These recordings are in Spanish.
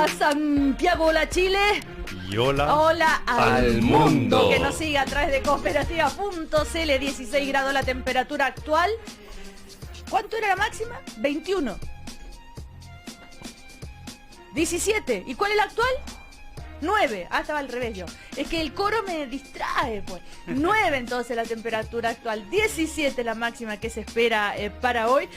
Hola Santiago, hola Chile. Y hola, hola al mundo. mundo. Que nos siga a través de cooperativa.cl. 16 grados la temperatura actual. ¿Cuánto era la máxima? 21. 17. ¿Y cuál es la actual? 9. Ah, estaba al revés yo. Es que el coro me distrae, pues. 9 entonces la temperatura actual. 17 la máxima que se espera para hoy.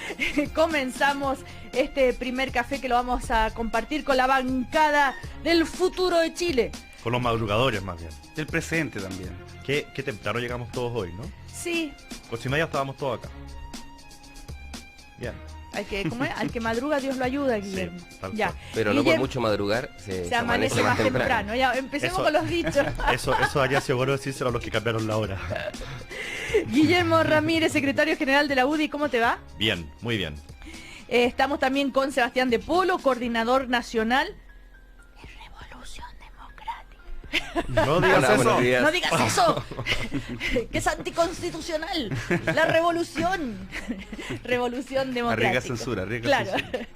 Comenzamos este primer café que lo vamos a compartir con la bancada del futuro de Chile. con los madrugadores más bien. Del presente también. Qué temprano llegamos todos hoy, ¿no? Sí. 8:30 estábamos todos acá. Bien. ¿Cómo es? Al que madruga Dios lo ayuda, Guillermo. Sí, tal Ya. cual. Pero no por Guillermo, mucho madrugar se amanece más temprano. Ya, empecemos Eso- con los dichos. Eso allá seguro decírselo a los que cambiaron la hora. Guillermo Ramírez, secretario general de la UDI, ¿cómo te va? Bien, muy bien. Estamos también con Sebastián de Polo, coordinador nacional de Revolución Democrática. No digas Hola, eso. buenos días. No digas eso, que es anticonstitucional. La revolución. Revolución democrática. Arriesga censura, arriesga Claro. censura.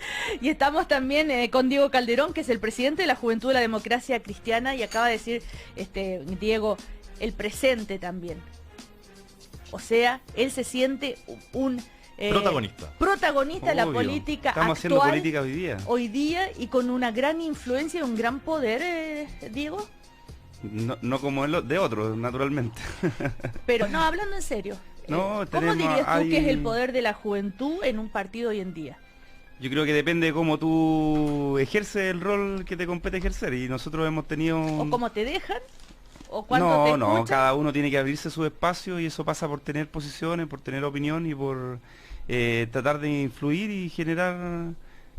Y estamos también con Diego Calderón, que es el presidente de la Juventud de la Democracia Cristiana, y acaba de decir, Diego, el presente también. O sea, él se siente un protagonista de la Obvio. política Estamos haciendo actual política hoy día. y con una gran influencia y un gran poder, Diego. No como el de otros, naturalmente. Pero no, hablando en serio. No, ¿Cómo dirías tú hay- que es el poder de la juventud en un partido hoy en día? Yo creo que depende de cómo tú ejerces el rol que te compete ejercer. Y nosotros hemos tenido... ¿O cómo te dejan? ¿O cuánto te No, escuchan? cada uno tiene que abrirse su espacio y eso pasa por tener posiciones, por tener opinión y por tratar de influir y generar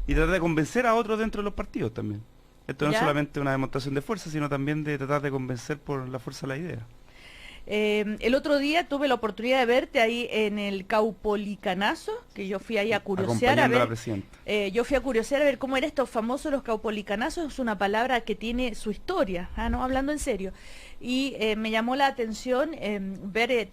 y tratar de convencer a otros dentro de los partidos también. Esto no es ¿Ya? solamente una demostración de fuerza, sino también de tratar de convencer por la fuerza de la idea. El otro día tuve la oportunidad de verte ahí en el Caupolicanazo, que yo fui ahí a curiosear a Acompañando a la ver. presidenta. Yo fui a curiosear a ver cómo eran estos famosos los Caupolicanazos. Es una palabra que tiene su historia, no, hablando en serio. Y me llamó la atención ver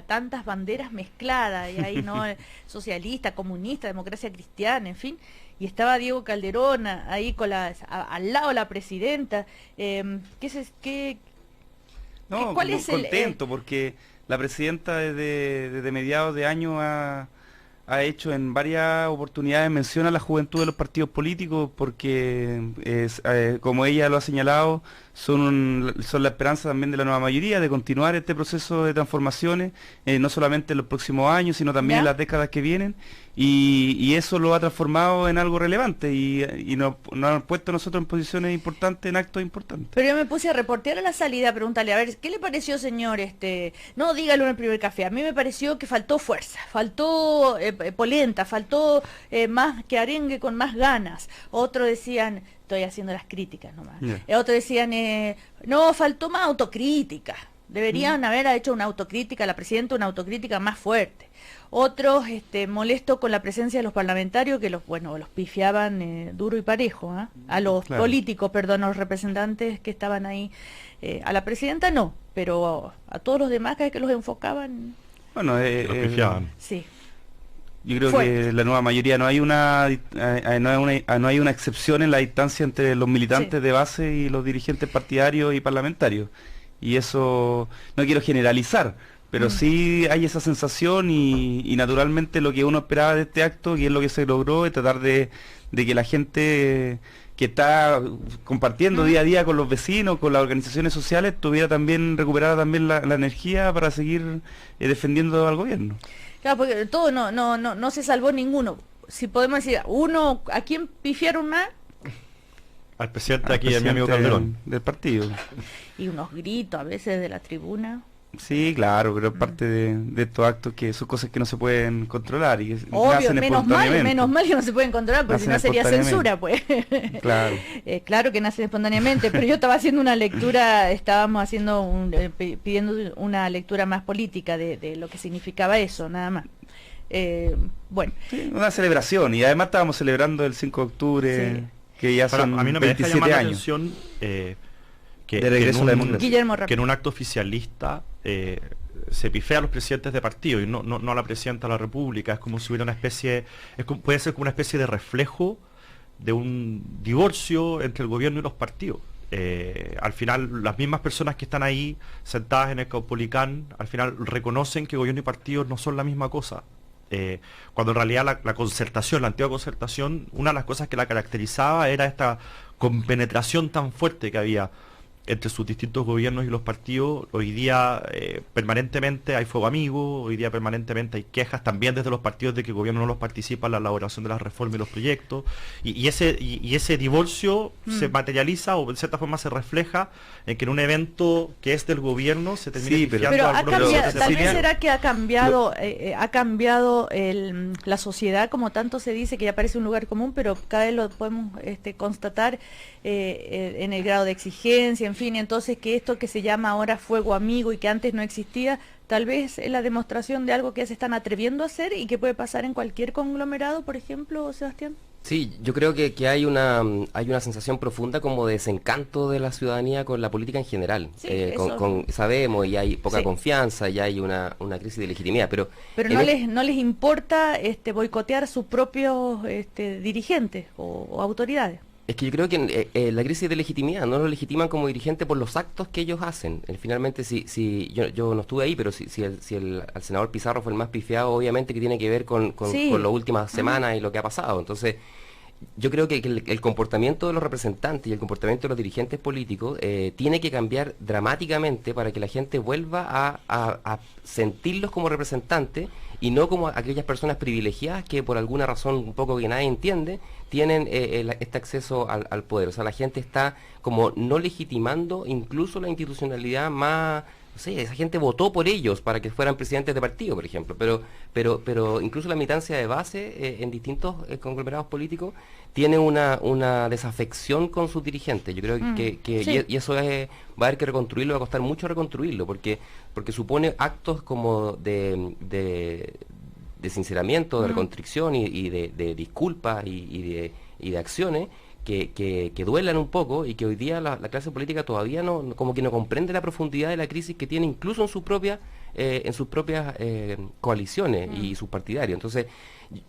tantas banderas mezcladas, y ahí no socialista, comunista, democracia cristiana, en fin. Y estaba Diego Calderón ahí con al lado de la presidenta. No, ¿Cuál es el, contento porque la presidenta desde mediados de año ha hecho en varias oportunidades mención a la juventud de los partidos políticos porque, como ella lo ha señalado, son la esperanza también de la nueva mayoría de continuar este proceso de transformaciones, no solamente en los próximos años, sino también ¿Ya? en las décadas que vienen. Y eso lo ha transformado en algo relevante y nos han puesto nosotros en posiciones importantes, en actos importantes. Pero yo me puse a reportear a la salida, a preguntarle, a ver, ¿qué le pareció, señor? No, dígalo en el primer café. A mí me pareció que faltó fuerza, faltó polenta, faltó más que arengue con más ganas. Otros decían, estoy haciendo las críticas nomás. Yeah. Otros decían, no, faltó más autocrítica. Deberían haber hecho una autocrítica, la presidenta, una autocrítica más fuerte. Otros molestos con la presencia de los parlamentarios que los pifiaban duro y parejo, a los Claro. políticos, perdón, a los representantes que estaban ahí. A la presidenta no, pero a todos los demás que los enfocaban, Bueno, Los pifiaban. sí. yo creo Fuerte. que la nueva mayoría no hay una excepción en la distancia entre los militantes Sí. de base y los dirigentes partidarios y parlamentarios. Y eso no quiero generalizar, pero sí hay esa sensación y naturalmente lo que uno esperaba de este acto, y es lo que se logró, es tratar de que la gente que está compartiendo día a día con los vecinos, con las organizaciones sociales, tuviera también, recuperara también la energía para seguir defendiendo al gobierno. Claro, porque todo no se salvó ninguno. Si podemos decir, uno, ¿a quién pifiaron más? Al presidente Al aquí, a mi amigo presidente Calderón. del partido. Y unos gritos a veces de la tribuna. Sí, claro, pero es parte de estos actos que son cosas que no se pueden controlar y que Obvio, nacen menos mal espontáneamente. que no se pueden controlar, porque si Nacen no sería censura, pues. Claro. Claro que nacen espontáneamente, pero yo estaba haciendo una lectura, estábamos haciendo pidiendo una lectura más política de lo que significaba eso, nada más. Bueno, Sí, una celebración, y además estábamos celebrando el 5 de octubre, Sí. que ya Ahora, son a mí no me deja 27 llamar la años. atención que De regreso a la democracia. Guillermo que en Ramírez. un acto oficialista se pifea a los presidentes de partido y no a la presidenta de la República. Es como si hubiera una especie, puede ser como una especie de reflejo de un divorcio entre el gobierno y los partidos. Al final, las mismas personas que están ahí sentadas en el Caupolicán, al final reconocen que gobierno y partidos no son la misma cosa. Cuando en realidad la concertación, la antigua concertación, una de las cosas que la caracterizaba era esta compenetración tan fuerte que había entre sus distintos gobiernos y los partidos. Hoy día permanentemente hay fuego amigo, hoy día permanentemente hay quejas también desde los partidos de que el gobierno no los participa en la elaboración de las reformas y los proyectos, y ese divorcio se materializa o en cierta forma se refleja en que en un evento que es del gobierno se termina pero tal vez será que ha cambiado la sociedad, como tanto se dice, que ya parece un lugar común, pero cada vez lo podemos constatar en el grado de exigencia, en fin, entonces que esto que se llama ahora fuego amigo y que antes no existía, tal vez es la demostración de algo que se están atreviendo a hacer y que puede pasar en cualquier conglomerado, por ejemplo, Sebastián. Sí, yo creo que hay una sensación profunda como de desencanto de la ciudadanía con la política en general. Sí, sabemos, y hay poca confianza, y hay una crisis de legitimidad, pero no les importa boicotear sus propios dirigentes o autoridades. Es que yo creo que la crisis de legitimidad no lo legitiman como dirigente por los actos que ellos hacen. Finalmente, si yo no estuve ahí, pero si el senador Pizarro fue el más pifiado, obviamente que tiene que ver con las últimas semanas y lo que ha pasado. Entonces, yo creo que el comportamiento de los representantes y el comportamiento de los dirigentes políticos tiene que cambiar dramáticamente para que la gente vuelva a sentirlos como representantes y no como aquellas personas privilegiadas que por alguna razón un poco que nadie entiende tienen este acceso al poder. O sea, la gente está como no legitimando incluso la institucionalidad más... No sé, esa gente votó por ellos para que fueran presidentes de partido, por ejemplo, pero incluso la militancia de base en distintos conglomerados políticos tiene una desafección con sus dirigentes. Yo creo que sí. y eso va a haber que reconstruirlo, va a costar mucho reconstruirlo, porque supone actos como de sinceramiento, de reconstricción y de disculpas y de acciones que duelan un poco, y que hoy día la clase política todavía como que no comprende la profundidad de la crisis que tiene incluso en sus propias coaliciones y sus partidarios. Entonces,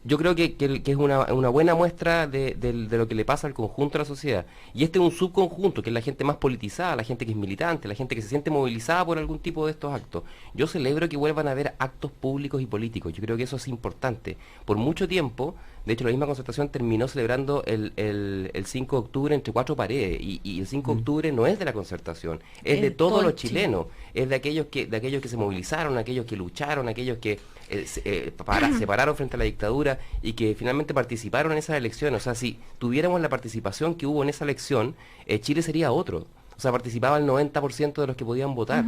yo creo que es una buena muestra de lo que le pasa al conjunto de la sociedad. Y este es un subconjunto, que es la gente más politizada, la gente que es militante, la gente que se siente movilizada por algún tipo de estos actos. Yo celebro que vuelvan a haber actos públicos y políticos. Yo creo que eso es importante. Por mucho tiempo, de hecho, la misma concertación terminó celebrando el 5 de octubre entre cuatro paredes, y el 5 de octubre no es de la concertación, es de todos los chilenos, es de aquellos que se movilizaron, aquellos que lucharon, aquellos que se pararon frente a la dictadura y que finalmente participaron en esas elecciones. O sea, si tuviéramos la participación que hubo en esa elección, Chile sería otro. O sea, participaba el 90% de los que podían votar.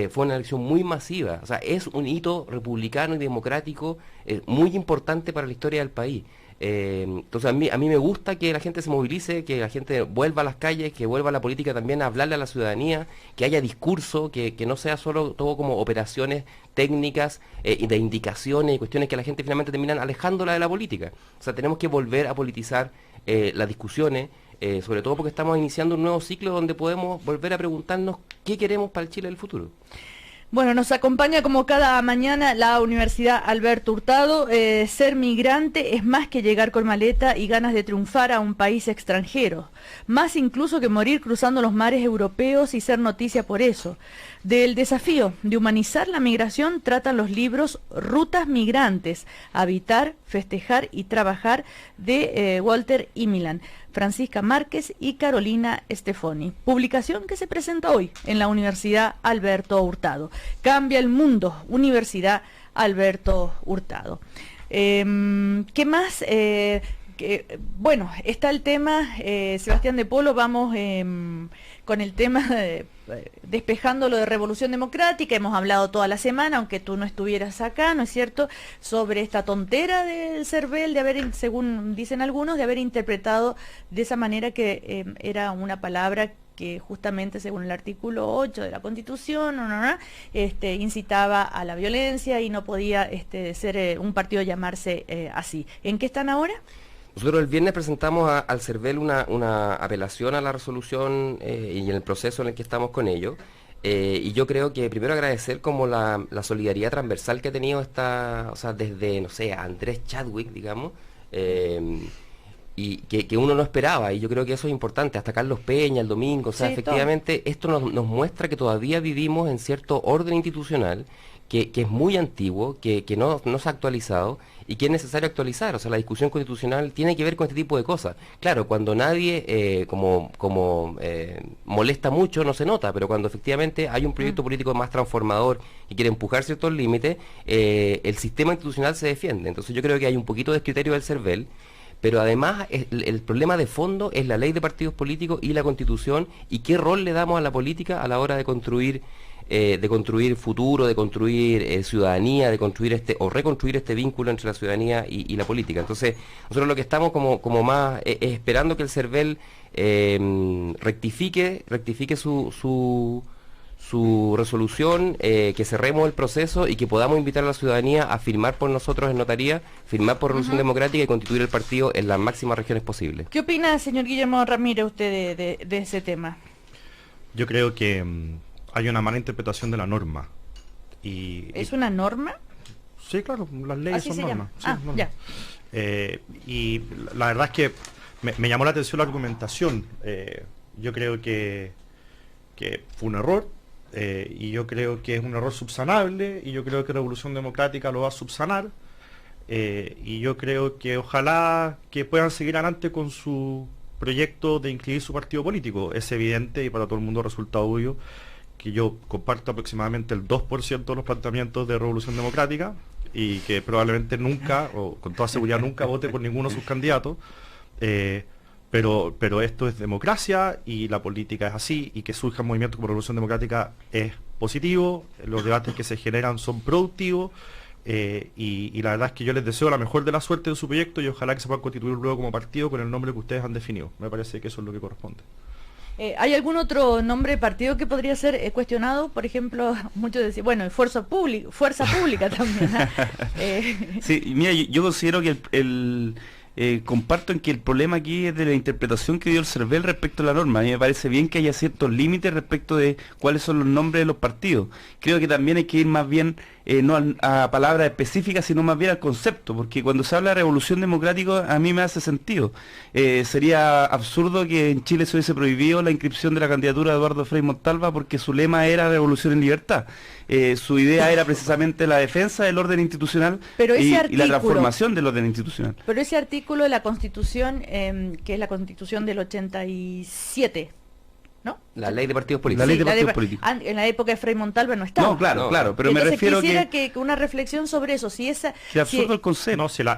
Fue una elección muy masiva. O sea, es un hito republicano y democrático muy importante para la historia del país. Entonces a mí me gusta que la gente se movilice, que la gente vuelva a las calles, que vuelva a la política también a hablarle a la ciudadanía, que haya discurso, que no sea solo todo como operaciones técnicas y de indicaciones y cuestiones que la gente finalmente terminan alejándola de la política. O sea, tenemos que volver a politizar las discusiones, sobre todo porque estamos iniciando un nuevo ciclo donde podemos volver a preguntarnos qué queremos para el Chile del futuro. Bueno, nos acompaña como cada mañana la Universidad Alberto Hurtado. Ser migrante es más que llegar con maleta y ganas de triunfar a un país extranjero, más incluso que morir cruzando los mares europeos y ser noticia por eso. Del desafío de humanizar la migración tratan los libros Rutas Migrantes, Habitar, Festejar y Trabajar de Walter Imilan, Francisca Márquez y Carolina Stefoni. Publicación que se presenta hoy en la Universidad Alberto Hurtado. Cambia el mundo, Universidad Alberto Hurtado. ¿Qué más? Bueno, está el tema, Sebastián de Polo, vamos con el tema despejando lo de Revolución Democrática. Hemos hablado toda la semana, aunque tú no estuvieras acá, ¿no es cierto?, sobre esta tontera del CERVEL, de haber, según dicen algunos, de haber interpretado de esa manera que era una palabra que justamente según el artículo 8 de la Constitución incitaba a la violencia y no podía ser un partido llamarse así. ¿En qué están ahora? Nosotros el viernes presentamos al CERVEL una apelación a la resolución y en el proceso en el que estamos con ellos. Y yo creo que primero agradecer como la solidaridad transversal que ha tenido desde, no sé, Andrés Chadwick, digamos, y que uno no esperaba, y yo creo que eso es importante, hasta Carlos Peña, el domingo, o sea, Sí, efectivamente esto nos muestra que todavía vivimos en cierto orden institucional que es muy antiguo, que no se ha actualizado y que es necesario actualizar. O sea, la discusión constitucional tiene que ver con este tipo de cosas. Claro, cuando nadie molesta mucho no se nota, pero cuando efectivamente hay un proyecto político más transformador y quiere empujar ciertos límites, el sistema institucional se defiende. Entonces yo creo que hay un poquito de descriterio del CERVEL, pero además el problema de fondo es la ley de partidos políticos y la Constitución, y qué rol le damos a la política a la hora de construir futuro, de construir ciudadanía, de construir o reconstruir este vínculo entre la ciudadanía y la política. Entonces, nosotros lo que estamos como más es esperando que el CERVEL rectifique su resolución, que cerremos el proceso y que podamos invitar a la ciudadanía a firmar por nosotros en notaría, firmar por Revolución Democrática y constituir el partido en las máximas regiones posibles. ¿Qué opina, señor Guillermo Ramírez, usted de ese tema? Yo creo que hay una mala interpretación de la norma. ¿Es una norma? Sí, claro, las leyes ¿Así son se normas. llama? Sí, normas. Y la verdad es que me llamó la atención la argumentación. Yo creo que fue un error, y yo creo que es un error subsanable, y yo creo que Revolución Democrática lo va a subsanar, y yo creo que ojalá que puedan seguir adelante con su proyecto de inscribir su partido político. Es evidente y para todo el mundo resulta obvio que yo comparto aproximadamente el 2% de los planteamientos de Revolución Democrática, y que probablemente nunca, o con toda seguridad nunca, vote por ninguno de sus candidatos, pero esto es democracia y la política es así, y que surja un movimiento como Revolución Democrática es positivo, los debates que se generan son productivos, y la verdad es que yo les deseo la mejor de la suerte en su proyecto, y ojalá que se puedan constituir luego como partido con el nombre que ustedes han definido. Me parece que eso es lo que corresponde. ¿Hay algún otro nombre de partido que podría ser cuestionado? Por ejemplo, muchos decían, bueno, fuerza pública también. Sí, mira, yo considero que comparto en que el problema aquí es de la interpretación que dio el CERVEL respecto a la norma. A mí me parece bien que haya ciertos límites respecto de cuáles son los nombres de los partidos. Creo que también hay que ir más bien, no a palabras específicas, sino más bien al concepto, porque cuando se habla de Revolución Democrática a mí me hace sentido. Sería absurdo que en Chile se hubiese prohibido la inscripción de la candidatura de Eduardo Frei Montalva porque su lema era Revolución en Libertad. Su idea era precisamente la defensa del orden institucional y la transformación del orden institucional. Pero ese artículo de la Constitución, que es la Constitución del 87, ¿no? La ley de partidos políticos. La ley de partidos políticos. En la época de Frei Montalva no estaba. No, claro, pero entonces, me refiero quisiera que una reflexión sobre eso. Si esa, que absurdo el concepto. No, si la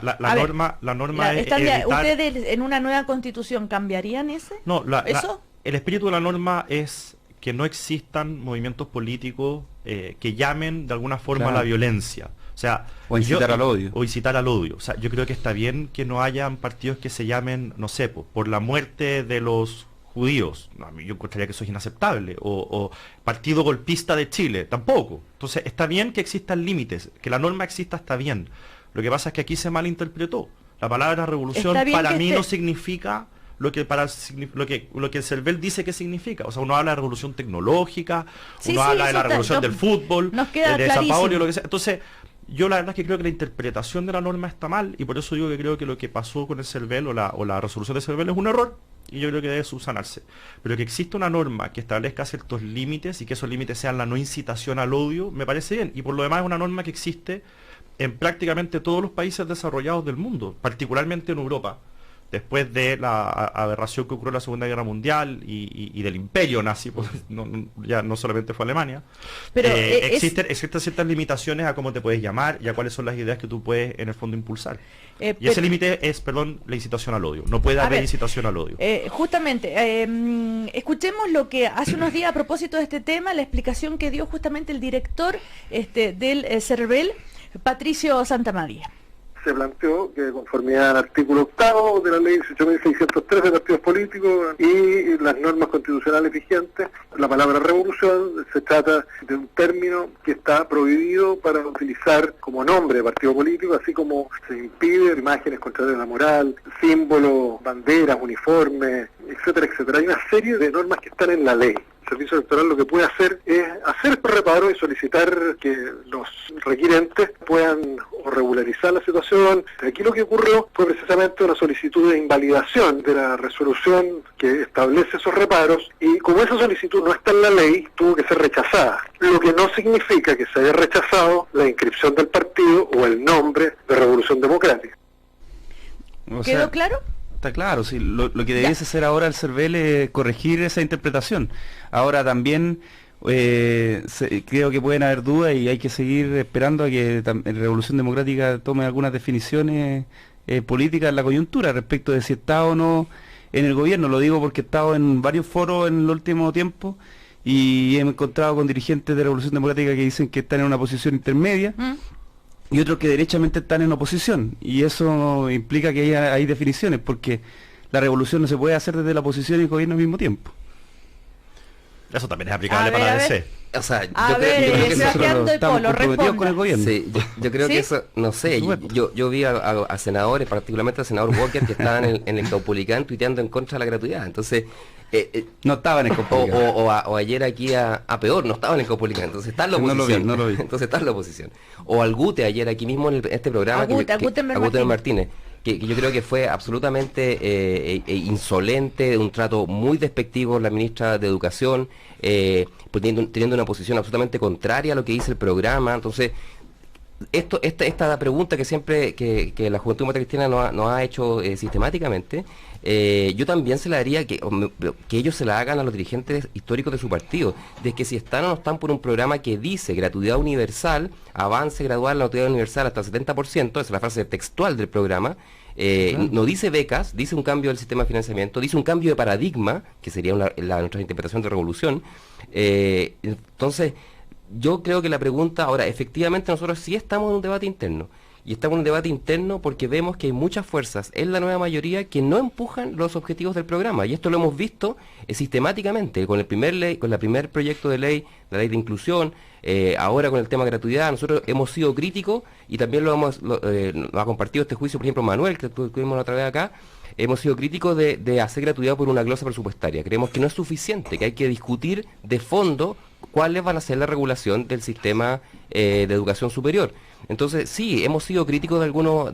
norma es evitar... ¿Ustedes en una nueva Constitución cambiarían ese? No, ¿eso? El espíritu de la norma es que no existan movimientos políticos que llamen de alguna forma a la violencia. O sea, o incitar al odio. O incitar al odio. O sea, yo creo que está bien que no hayan partidos que se llamen, no sé, por la muerte de los judíos. No, a mí yo encontraría que eso es inaceptable. O Partido Golpista de Chile, tampoco. Entonces, está bien que existan límites, que la norma exista, está bien. Lo que pasa es que aquí se malinterpretó. La palabra revolución para mí no significa lo que el CERVEL dice que significa. O sea, uno habla de revolución tecnológica, uno habla de la revolución del fútbol, de San Paolo, lo que sea. Entonces, yo la verdad es que creo que la interpretación de la norma está mal, y por eso digo que creo que lo que pasó con el CERVEL o la resolución del CERVEL es un error, y yo creo que debe subsanarse. Pero que exista una norma que establezca ciertos límites y que esos límites sean la no incitación al odio, me parece bien. Y por lo demás es una norma que existe en prácticamente todos los países desarrollados del mundo, particularmente en Europa. Después de la aberración que ocurrió en la Segunda Guerra Mundial y del imperio nazi, pues, ya no solamente fue Alemania, pero existen ciertas limitaciones a cómo te puedes llamar y a cuáles son las ideas que tú puedes en el fondo impulsar. Y ese límite es, la incitación al odio. No puede haber incitación al odio. Justamente, escuchemos lo que hace unos días a propósito de este tema, la explicación que dio justamente el director del CERVEL, Patricio Santamaría. Se planteó que de conformidad al artículo 8 de la ley 18.603 de partidos políticos y las normas constitucionales vigentes, la palabra revolución se trata de un término que está prohibido para utilizar como nombre de partido político, así como se impide imágenes contrarias a la moral, símbolos, banderas, uniformes, etcétera, etcétera. Hay una serie de normas que están en la ley. servicio electoral lo que puede hacer es hacer estos reparos y solicitar que los requirentes puedan o regularizar la situación. Aquí lo que ocurrió fue precisamente una solicitud de invalidación de la resolución que establece esos reparos, y como esa solicitud no está en la ley, tuvo que ser rechazada. Lo que no significa que se haya rechazado la inscripción del partido o el nombre de Revolución Democrática. O ¿Quedó sea, claro? está claro, sí. Lo que debiese hacer ahora el CERVEL es corregir esa interpretación. Ahora también creo que pueden haber dudas y hay que seguir esperando a que Revolución Democrática tome algunas definiciones políticas en la coyuntura respecto de si está o no en el gobierno. Lo digo porque he estado en varios foros en el último tiempo y he encontrado con dirigentes de Revolución Democrática que dicen que están en una posición intermedia. Y otros que derechamente están en oposición, y eso implica que hay definiciones, porque la revolución no se puede hacer desde la oposición y el gobierno al mismo tiempo. Eso también es aplicable A ver, para a ver. DC. O sea, A yo ver, creo que Sebastián eso... de estamos Polo, comprometidos con responda. el gobierno. Sí, yo creo ¿Sí? que eso, no sé, Por supuesto. yo vi a senadores, particularmente al senador Walker, que estaban en el Caupolicán tuiteando en contra de la gratuidad. Entonces, No estaba en el Caupolicán. o ayer aquí a peor, no estaba en el Caupolicán, entonces está en la No lo vi, oposición. no lo vi. Entonces está en la oposición. O al Gute ayer aquí mismo en este programa, A Gutenberg Martínez, que yo creo que fue absolutamente insolente, un trato muy despectivo la ministra de Educación, pues teniendo una posición absolutamente contraria a lo que dice el programa. Entonces, esta pregunta que siempre que la Juventud Demócrata Cristiana nos ha hecho sistemáticamente, yo también se la haría que ellos se la hagan a los dirigentes históricos de su partido, de que si están o no están por un programa que dice gratuidad universal, avance gradual la gratuidad universal hasta el 70%, esa es la frase textual del programa. No dice becas, dice un cambio del sistema de financiamiento, dice un cambio de paradigma, que sería nuestra interpretación de revolución. Entonces, yo creo que la pregunta, ahora, efectivamente nosotros sí estamos en un debate interno, y estamos en un debate interno porque vemos que hay muchas fuerzas en la nueva mayoría que no empujan los objetivos del programa, y esto lo hemos visto sistemáticamente, con el primer proyecto de ley, la ley de inclusión, ahora con el tema de gratuidad. Nosotros hemos sido críticos, y también nos ha compartido este juicio, por ejemplo, Manuel, que tuvimos la otra vez acá. Hemos sido críticos de hacer gratuidad por una glosa presupuestaria. Creemos que no es suficiente, que hay que discutir de fondo cuáles van a ser la regulación del sistema de educación superior. Entonces, sí, hemos sido críticos de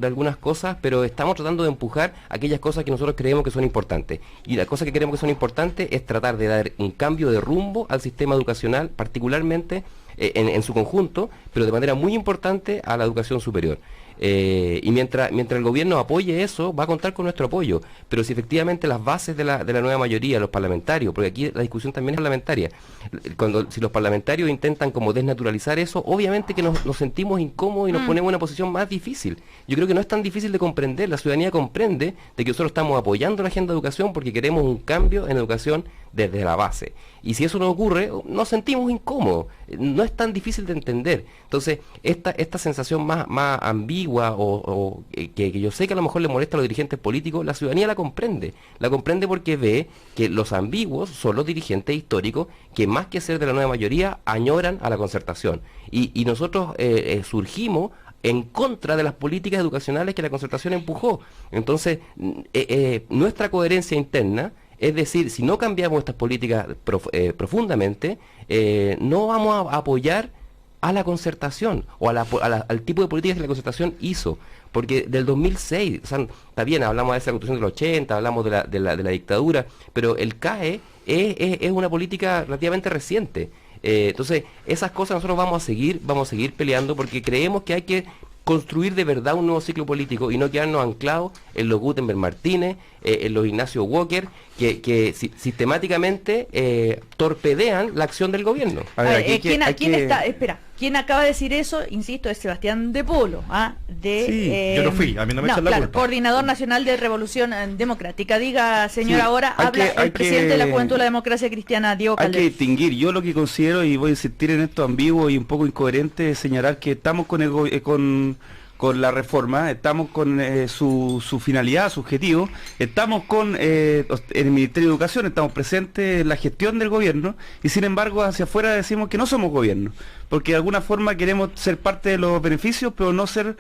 algunas cosas, pero estamos tratando de empujar aquellas cosas que nosotros creemos que son importantes. Y las cosas que creemos que son importantes es tratar de dar un cambio de rumbo al sistema educacional, particularmente en su conjunto, pero de manera muy importante a la educación superior. Y mientras el gobierno apoye eso, va a contar con nuestro apoyo. Pero si efectivamente las bases de la nueva mayoría, los parlamentarios, porque aquí la discusión también es parlamentaria, si los parlamentarios intentan como desnaturalizar eso, obviamente que nos sentimos incómodos y nos ponemos en una posición más difícil. Yo creo que no es tan difícil de comprender, la ciudadanía comprende de que nosotros estamos apoyando la agenda de educación porque queremos un cambio en educación desde la base. Y si eso no ocurre, nos sentimos incómodos. No es tan difícil de entender. Entonces, esta sensación más ambigua o que yo sé que a lo mejor le molesta a los dirigentes políticos, la ciudadanía la comprende. La comprende porque ve que los ambiguos son los dirigentes históricos que más que ser de la nueva mayoría añoran a la concertación. Y nosotros surgimos en contra de las políticas educacionales que la concertación empujó. Entonces, nuestra coherencia interna, es decir, si no cambiamos estas políticas profundamente, no vamos a apoyar a la concertación o al tipo de políticas que la concertación hizo. Porque del 2006, o sea, está bien, hablamos de esa constitución del 80, hablamos de la dictadura, pero el CAE es una política relativamente reciente. Entonces, esas cosas nosotros vamos a seguir peleando porque creemos que hay que construir de verdad un nuevo ciclo político y no quedarnos anclados en los Gutenberg Martínez, en los Ignacio Walker, que sistemáticamente torpedean la acción del gobierno. A ver, aquí ¿quién acaba de decir eso? Insisto, es Sebastián de Polo, yo no fui, a mí no me echan la culpa. Coordinador Nacional de Revolución Democrática. Diga, señor, Sí, ahora habla el presidente de la Juventud de la Democracia Cristiana, Diego Hay que Calderón. distinguir. Yo lo que considero, y voy a insistir en esto ambiguo y un poco incoherente, es señalar que estamos con con la reforma, estamos con su finalidad, su objetivo, estamos con en el Ministerio de Educación, estamos presentes en la gestión del gobierno y sin embargo hacia afuera decimos que no somos gobierno, porque de alguna forma queremos ser parte de los beneficios, pero no ser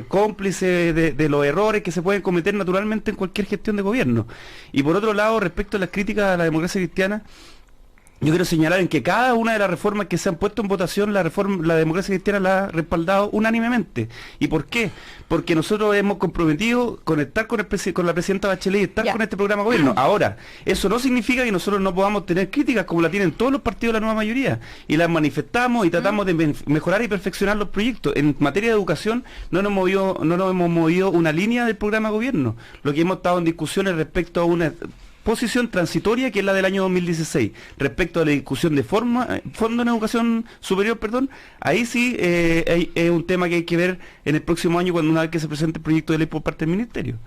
cómplice de los errores que se pueden cometer naturalmente en cualquier gestión de gobierno. Y por otro lado, respecto a las críticas a la democracia cristiana, yo quiero señalar en que cada una de las reformas que se han puesto en votación, la democracia cristiana la ha respaldado unánimemente. ¿Y por qué? Porque nosotros hemos comprometido con estar con la presidenta Bachelet y estar con este programa de gobierno. Ahora, eso no significa que nosotros no podamos tener críticas como la tienen todos los partidos de la nueva mayoría. Y las manifestamos y tratamos de mejorar y perfeccionar los proyectos. En materia de educación no nos hemos movido una línea del programa de gobierno. Lo que hemos estado en discusiones respecto a una posición transitoria que es la del año 2016 respecto a la discusión de fondo en educación superior, ahí sí es un tema que hay que ver en el próximo año una vez que se presente el proyecto de ley por parte del ministerio.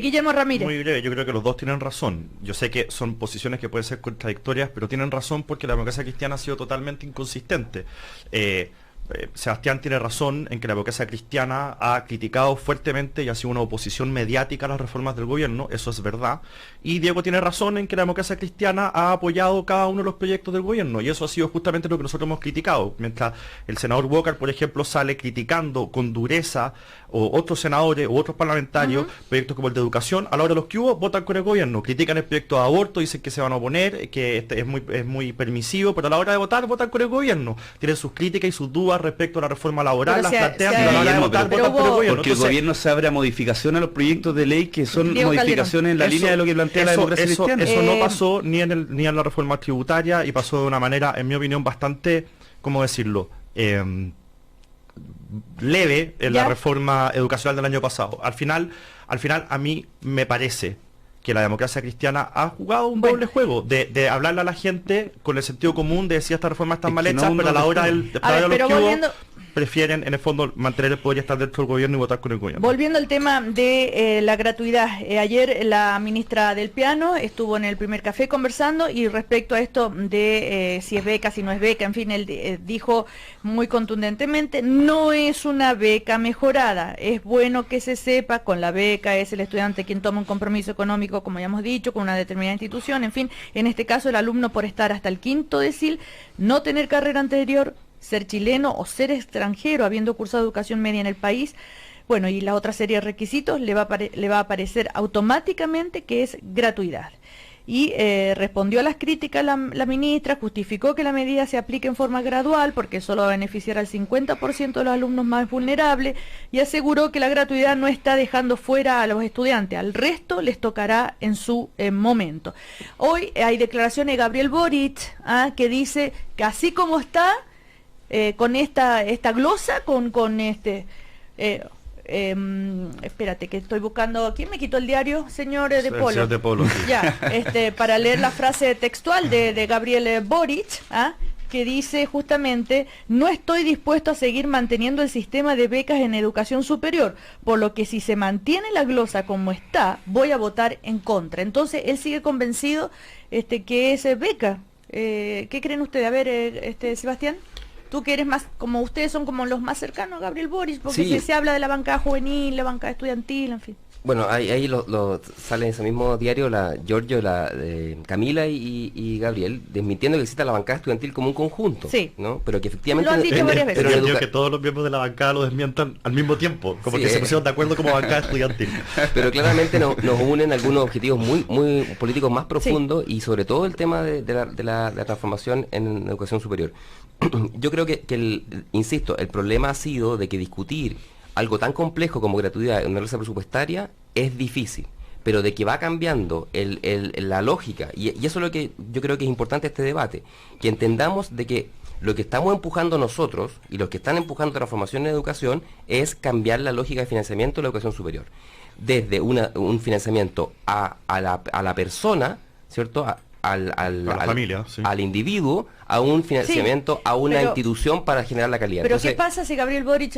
Guillermo Ramírez. Muy breve, yo creo que los dos tienen razón. Yo sé que son posiciones que pueden ser contradictorias, pero tienen razón porque la democracia cristiana ha sido totalmente inconsistente. Sebastián tiene razón en que la democracia cristiana ha criticado fuertemente y ha sido una oposición mediática a las reformas del gobierno, eso es verdad, y Diego tiene razón en que la democracia cristiana ha apoyado cada uno de los proyectos del gobierno, y eso ha sido justamente lo que nosotros hemos criticado, mientras el senador Walker, por ejemplo, sale criticando con dureza, o otros senadores o otros parlamentarios, proyectos como el de educación, a la hora de los que hubo, votan con el gobierno, critican el proyecto de aborto, dicen que se van a oponer, que es muy permisivo, pero a la hora de votar, votan con el gobierno, tienen sus críticas y sus dudas respecto a la reforma laboral, las plantean, pero a la hora de votar, votan por el gobierno. Porque el gobierno se abre a modificación a los proyectos de ley que son modificaciones en la línea de lo que plantea la democracia cristiana. Eso no pasó ni en la reforma tributaria y pasó de una manera, en mi opinión, bastante, ¿cómo decirlo?, leve en la reforma educacional del año pasado. Al final a mí me parece que la democracia cristiana ha jugado un doble juego de hablarle a la gente con el sentido común de decir estas reformas están mal hechas, pero a la hora del prefieren en el fondo mantener el poder y estar dentro del gobierno y votar con el gobierno. Volviendo al tema de la gratuidad, ayer la ministra del Piano estuvo en el primer café conversando y respecto a esto de si es beca, si no es beca, en fin, él dijo muy contundentemente, no es una beca mejorada, es bueno que se sepa, con la beca es el estudiante quien toma un compromiso económico, como ya hemos dicho, con una determinada institución, en fin, en este caso el alumno por estar hasta el quinto decil, no tener carrera anterior, ser chileno o ser extranjero habiendo cursado educación media en el país, bueno, y la otra serie de requisitos le va a aparecer automáticamente que es gratuidad. Y respondió a las críticas la ministra, justificó que la medida se aplique en forma gradual porque solo va a beneficiar al 50% de los alumnos más vulnerables y aseguró que la gratuidad no está dejando fuera a los estudiantes, al resto les tocará en su momento. Hoy hay declaraciones de Gabriel Boric que dice que así como está, con esta glosa, con este... espérate que estoy buscando. ¿Quién me quitó el diario? Señor de Polo. Señor de Polo, sí. Ya, para leer la frase textual de Gabriel Boric, que dice justamente, no estoy dispuesto a seguir manteniendo el sistema de becas en educación superior, por lo que si se mantiene la glosa como está, voy a votar en contra. Entonces, él sigue convencido que es beca. ¿Qué creen ustedes? A ver, Sebastián. Tú que eres más, como ustedes son como los más cercanos a Gabriel Boric, porque sí. se habla de la bancada juvenil, la bancada estudiantil, en fin. Bueno, ahí sale en ese mismo diario Giorgio, Camila y Gabriel, desmintiendo que exista la bancada estudiantil como un conjunto, ¿no? Pero que efectivamente... Lo han dicho varias veces. Pero yo creo que todos los miembros de la bancada lo desmientan al mismo tiempo, como que se pusieron de acuerdo como bancada estudiantil. Pero claramente nos unen algunos objetivos muy políticos más profundos y sobre todo el tema de la transformación en educación superior. Yo creo que insisto, el problema ha sido de que discutir algo tan complejo como gratuidad en una regla presupuestaria es difícil, pero de que va cambiando la lógica, y eso es lo que yo creo que es importante este debate, que entendamos de que lo que estamos empujando nosotros y los que están empujando transformación en educación es cambiar la lógica de financiamiento de la educación superior, desde un financiamiento a la persona, ¿cierto?, a la familia, al individuo, a un financiamiento, a una institución para generar la calidad. Pero entonces, ¿qué pasa si Gabriel Boric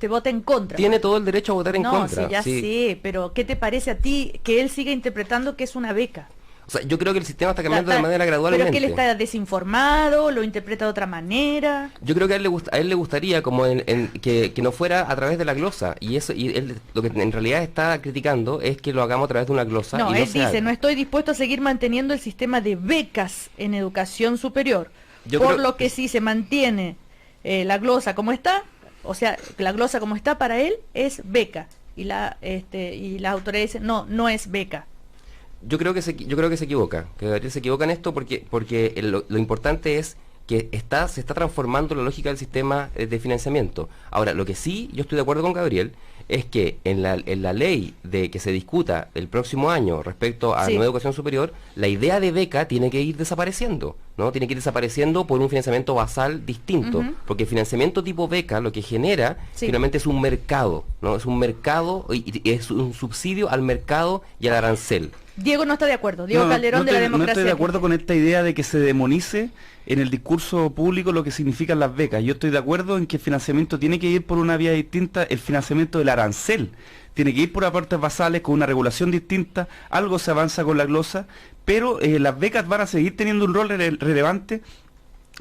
vota en contra? Tiene todo el derecho a votar en contra. No, sí, ya sé, pero ¿qué te parece a ti que él siga interpretando que es una beca? O sea, yo creo que el sistema está cambiando de manera gradualmente. Pero que él está desinformado, lo interpreta de otra manera. Yo creo que a él le gustaría como que no fuera a través de la glosa. Y eso él lo que en realidad está criticando es que lo hagamos a través de una glosa. No, y él se dice, haga. no estoy dispuesto a seguir manteniendo el sistema de becas en educación superior. Yo por creo- lo que si se mantiene la glosa como está, o sea, la glosa como está para él es beca. Y las autoridades dicen, no, no es beca. Yo creo que se equivoca, que Gabriel se equivoca en esto porque lo importante es que se está transformando la lógica del sistema de financiamiento. Ahora, lo que sí, yo estoy de acuerdo con Gabriel, es que en la ley de que se discuta el próximo año respecto a Sí. nueva educación superior, la idea de beca tiene que ir desapareciendo, ¿no? Tiene que ir desapareciendo por un financiamiento basal distinto, Ujú. porque el financiamiento tipo beca lo que genera Sí. finalmente es un mercado, ¿no? Es un mercado y es un subsidio al mercado y al arancel. Diego no está de acuerdo. Diego Calderón de la no democracia. estoy de acuerdo con esta idea de que se demonice en el discurso público lo que significan las becas. Yo estoy de acuerdo en que el financiamiento tiene que ir por una vía distinta, el financiamiento del arancel tiene que ir por aportes basales con una regulación distinta, algo se avanza con la glosa, pero las becas van a seguir teniendo un rol relevante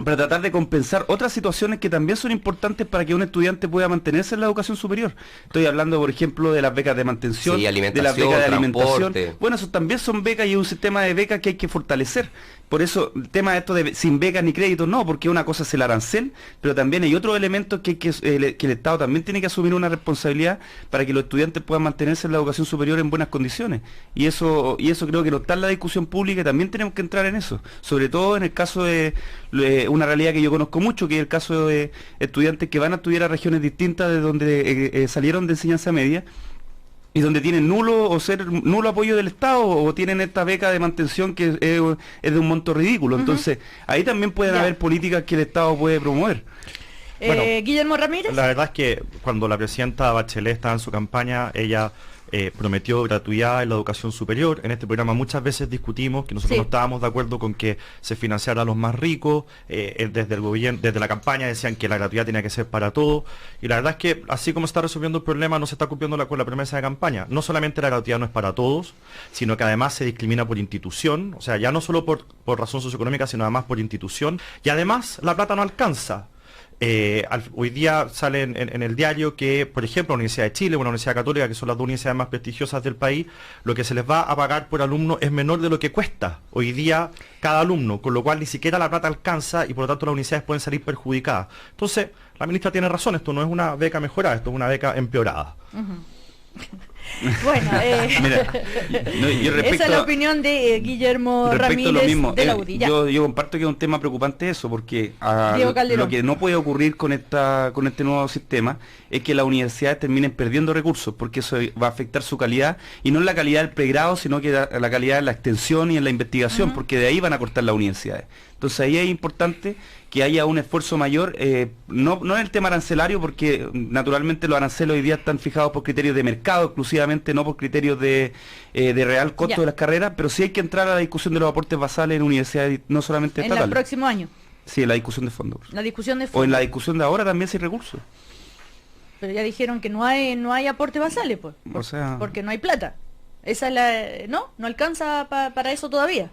para tratar de compensar otras situaciones que también son importantes para que un estudiante pueda mantenerse en la educación superior. Estoy hablando, por ejemplo, de las becas de mantención, Sí, de las alimentación, becas de alimentación. transporte. Bueno, eso también son becas y es un sistema de becas que hay que fortalecer. Por eso, el tema de esto de sin becas ni créditos, no, porque una cosa es el arancel, pero también hay otros elementos que el Estado también tiene que asumir una responsabilidad para que los estudiantes puedan mantenerse en la educación superior en buenas condiciones. Y eso creo que no está en la discusión pública y también tenemos que entrar en eso. Sobre todo en el caso de una realidad que yo conozco mucho, que es el caso de estudiantes que van a estudiar a regiones distintas de donde salieron de enseñanza media, y donde tienen nulo apoyo del Estado o tienen esta beca de mantención que es de un monto ridículo. Ujú. Entonces, ahí también pueden Ya. haber políticas que el Estado puede promover. Bueno, Guillermo Ramírez. La verdad es que cuando la presidenta Bachelet estaba en su campaña, ella prometió gratuidad en la educación superior. En este programa muchas veces discutimos que nosotros Sí. no estábamos de acuerdo con que se financiara a los más ricos. Desde el gobierno, desde la campaña decían que la gratuidad tenía que ser para todos. Y la verdad es que así como está resolviendo el problema, no se está cumpliendo con la promesa de campaña. No solamente la gratuidad no es para todos, sino que además se discrimina por institución. O sea, ya no solo por razón socioeconómica, sino además por institución. Y además la plata no alcanza. Hoy día sale en el diario que, por ejemplo, la Universidad de Chile, una universidad católica, que son las dos universidades más prestigiosas del país, lo que se les va a pagar por alumno es menor de lo que cuesta hoy día cada alumno, con lo cual ni siquiera la plata alcanza y por lo tanto las universidades pueden salir perjudicadas. Entonces, la ministra tiene razón, esto no es una beca mejorada, esto es una beca empeorada. Bueno, Mira, no, yo esa es la opinión de Guillermo respecto a Ramírez lo mismo, de la UDI. Ya. yo comparto que es un tema preocupante eso, porque Diego Calderón. lo que no puede ocurrir con este nuevo sistema es que las universidades terminen perdiendo recursos, porque eso va a afectar su calidad, y no en la calidad del pregrado, sino que la calidad de la extensión y en la investigación, porque de ahí van a cortar las universidades. Entonces ahí es importante que haya un esfuerzo mayor, no en el tema arancelario, porque naturalmente los aranceles hoy día están fijados por criterios de mercado exclusivamente, no por criterios de real costo Ya. de las carreras, pero sí hay que entrar a la discusión de los aportes basales en universidades no solamente En el estatales. próximo año, Sí, en la discusión de fondos. la discusión de O en fondos. la discusión de ahora también sin recursos. Pero ya dijeron que no hay aporte basales, pues, O sea- porque no hay plata. Esa es no alcanza para eso todavía.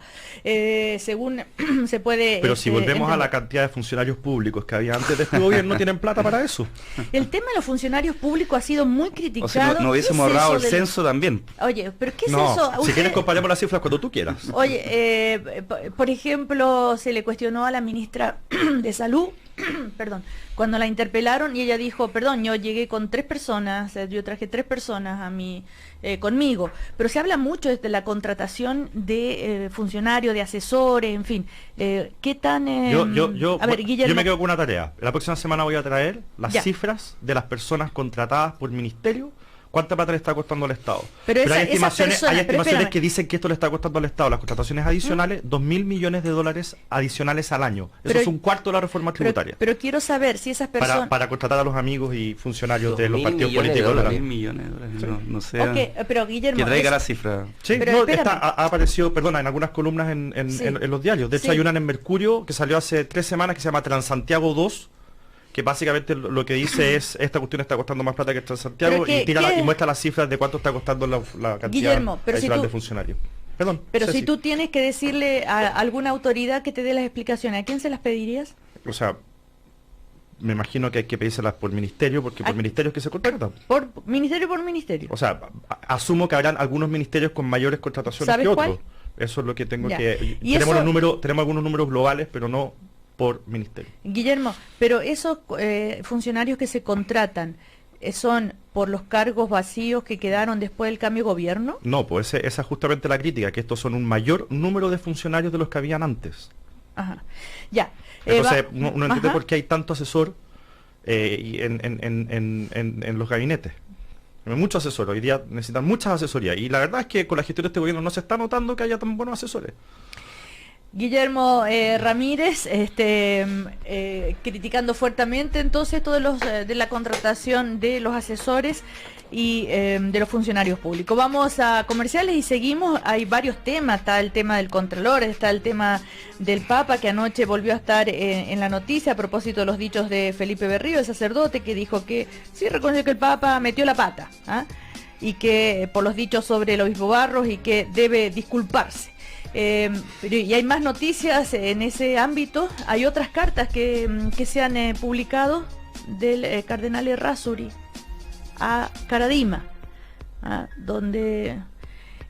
Según se puede. Pero si volvemos a entender. la cantidad de funcionarios públicos que había antes de este gobierno, tienen plata para eso. El tema de los funcionarios públicos ha sido muy criticado. O sea, no ¿Qué hubiésemos es ahorrado el eso del- censo también. Oye, pero ¿qué es No, eso? si Usted- quieres comparemos las cifras cuando tú quieras. Oye, por ejemplo, se le cuestionó a la ministra de Salud, perdón, cuando la interpelaron y ella dijo, perdón, yo llegué con 3 personas, yo traje 3 personas conmigo, pero se habla mucho de la contratación de funcionarios, de asesores, en fin, ¿qué tan... a ver, Guillermo, yo me quedo con una tarea. La próxima semana voy a traer las Ya. cifras de las personas contratadas por ministerio. ¿Cuánta plata le está costando al Estado? Pero hay esas estimaciones, personas- hay pero estimaciones espérame. que dicen que esto le está costando al Estado, las contrataciones adicionales, 2.000 millones de dólares adicionales al año. Eso Pero- es un cuarto de la reforma tributaria. pero quiero saber si esas personas... Para contratar a los amigos y funcionarios de 2.000 los partidos millones de políticos. dólares. 1.000 millones de dólares, Sí. no sé. Ok, pero Guillermo... Que traiga es- la cifra. Sí, Pero no, espérame. ha aparecido, perdona, en algunas columnas en Sí. en los diarios. De hecho, Sí. hay una en Mercurio que salió hace 3 semanas que se llama Transantiago 2, que básicamente lo que dice es, esta cuestión está costando más plata que Transantiago, Pero y, ¿qué- y muestra las cifras de cuánto está costando la cantidad Guillermo, pero si adicional tú- de funcionarios. Perdón. Pero Ceci. si tú tienes que decirle a alguna autoridad que te dé las explicaciones, ¿a quién se las pedirías? O sea, me imagino que hay que pedírselas por ministerio, porque por ministerios que se contratan. Por ministerio por ministerio. O sea, asumo que habrán algunos ministerios con mayores contrataciones ¿Sabes que otros. cuál? Eso es lo que tengo Ya. que... ¿Y Tenemos eso- los números, tenemos algunos números globales, pero no por ministerio. Guillermo, pero esos funcionarios que se contratan, ¿son por los cargos vacíos que quedaron después del cambio de gobierno? No, pues esa es justamente la crítica, que estos son un mayor número de funcionarios de los que habían antes. Ajá. Ya. Entonces, Va- no entiende Ajá. por qué hay tanto asesor en los gabinetes. Hay muchos asesores, hoy día necesitan muchas asesorías. Y la verdad es que con la gestión de este gobierno no se está notando que haya tan buenos asesores. Guillermo Ramírez, criticando fuertemente entonces todos los de la contratación de los asesores y de los funcionarios públicos. Vamos a comerciales y seguimos. Hay varios temas. Está el tema del Contralor, está el tema del Papa, que anoche volvió a estar en la noticia a propósito de los dichos de Felipe Berrío, el sacerdote, que dijo que sí reconoce que el Papa metió la pata, y que por los dichos sobre el obispo Barros, y que debe disculparse. Y hay más noticias en ese ámbito. Hay otras cartas que se han publicado del cardenal Errázuri a Caradima, donde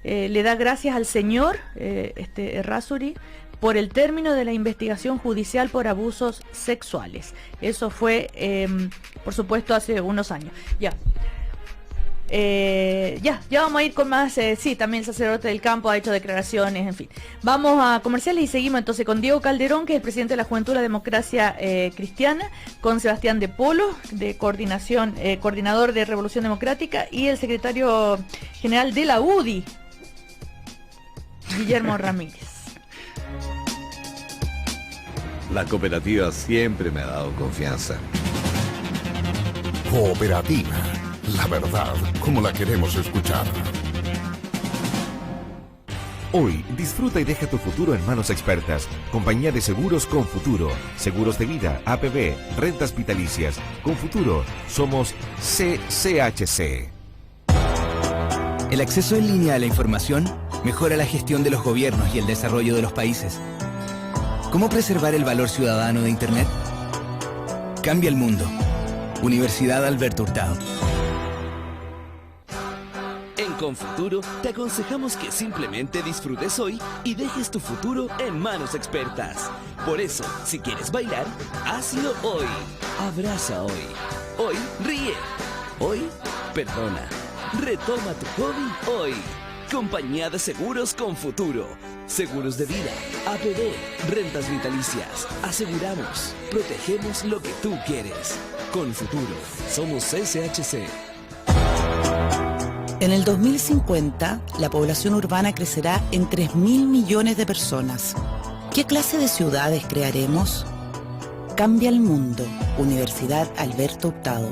le da gracias al Señor, Errázuri, por el término de la investigación judicial por abusos sexuales. Eso fue, por supuesto, hace unos años. Ya vamos a ir con más. Sí, también el sacerdote del campo ha hecho declaraciones, en fin. Vamos a comerciales y seguimos entonces con Diego Calderón, que es el presidente de la Juventud de la Democracia Cristiana, con Sebastián de Polo, de coordinación, coordinador de Revolución Democrática, y el secretario general de la UDI, Guillermo Ramírez. La cooperativa siempre me ha dado confianza. Cooperativa. La verdad, como la queremos escuchar. Hoy, disfruta y deja tu futuro en manos expertas. Compañía de seguros con futuro. Seguros de vida, APB, rentas vitalicias. Con futuro, somos CCHC. El acceso en línea a la información mejora la gestión de los gobiernos y el desarrollo de los países. ¿Cómo preservar el valor ciudadano de Internet? Cambia el mundo. Universidad Alberto Hurtado. En Confuturo te aconsejamos que simplemente disfrutes hoy y dejes tu futuro en manos expertas. Por eso, si quieres bailar, hazlo hoy. Abraza hoy. Hoy ríe. Hoy perdona. Retoma tu hobby hoy. Compañía de Seguros con Futuro. Seguros de vida, APB, rentas vitalicias. Aseguramos, protegemos lo que tú quieres. Con Futuro, somos CCHC. En el 2050, la población urbana crecerá en 3.000 millones de personas. ¿Qué clase de ciudades crearemos? Cambia el mundo. Universidad Alberto Hurtado.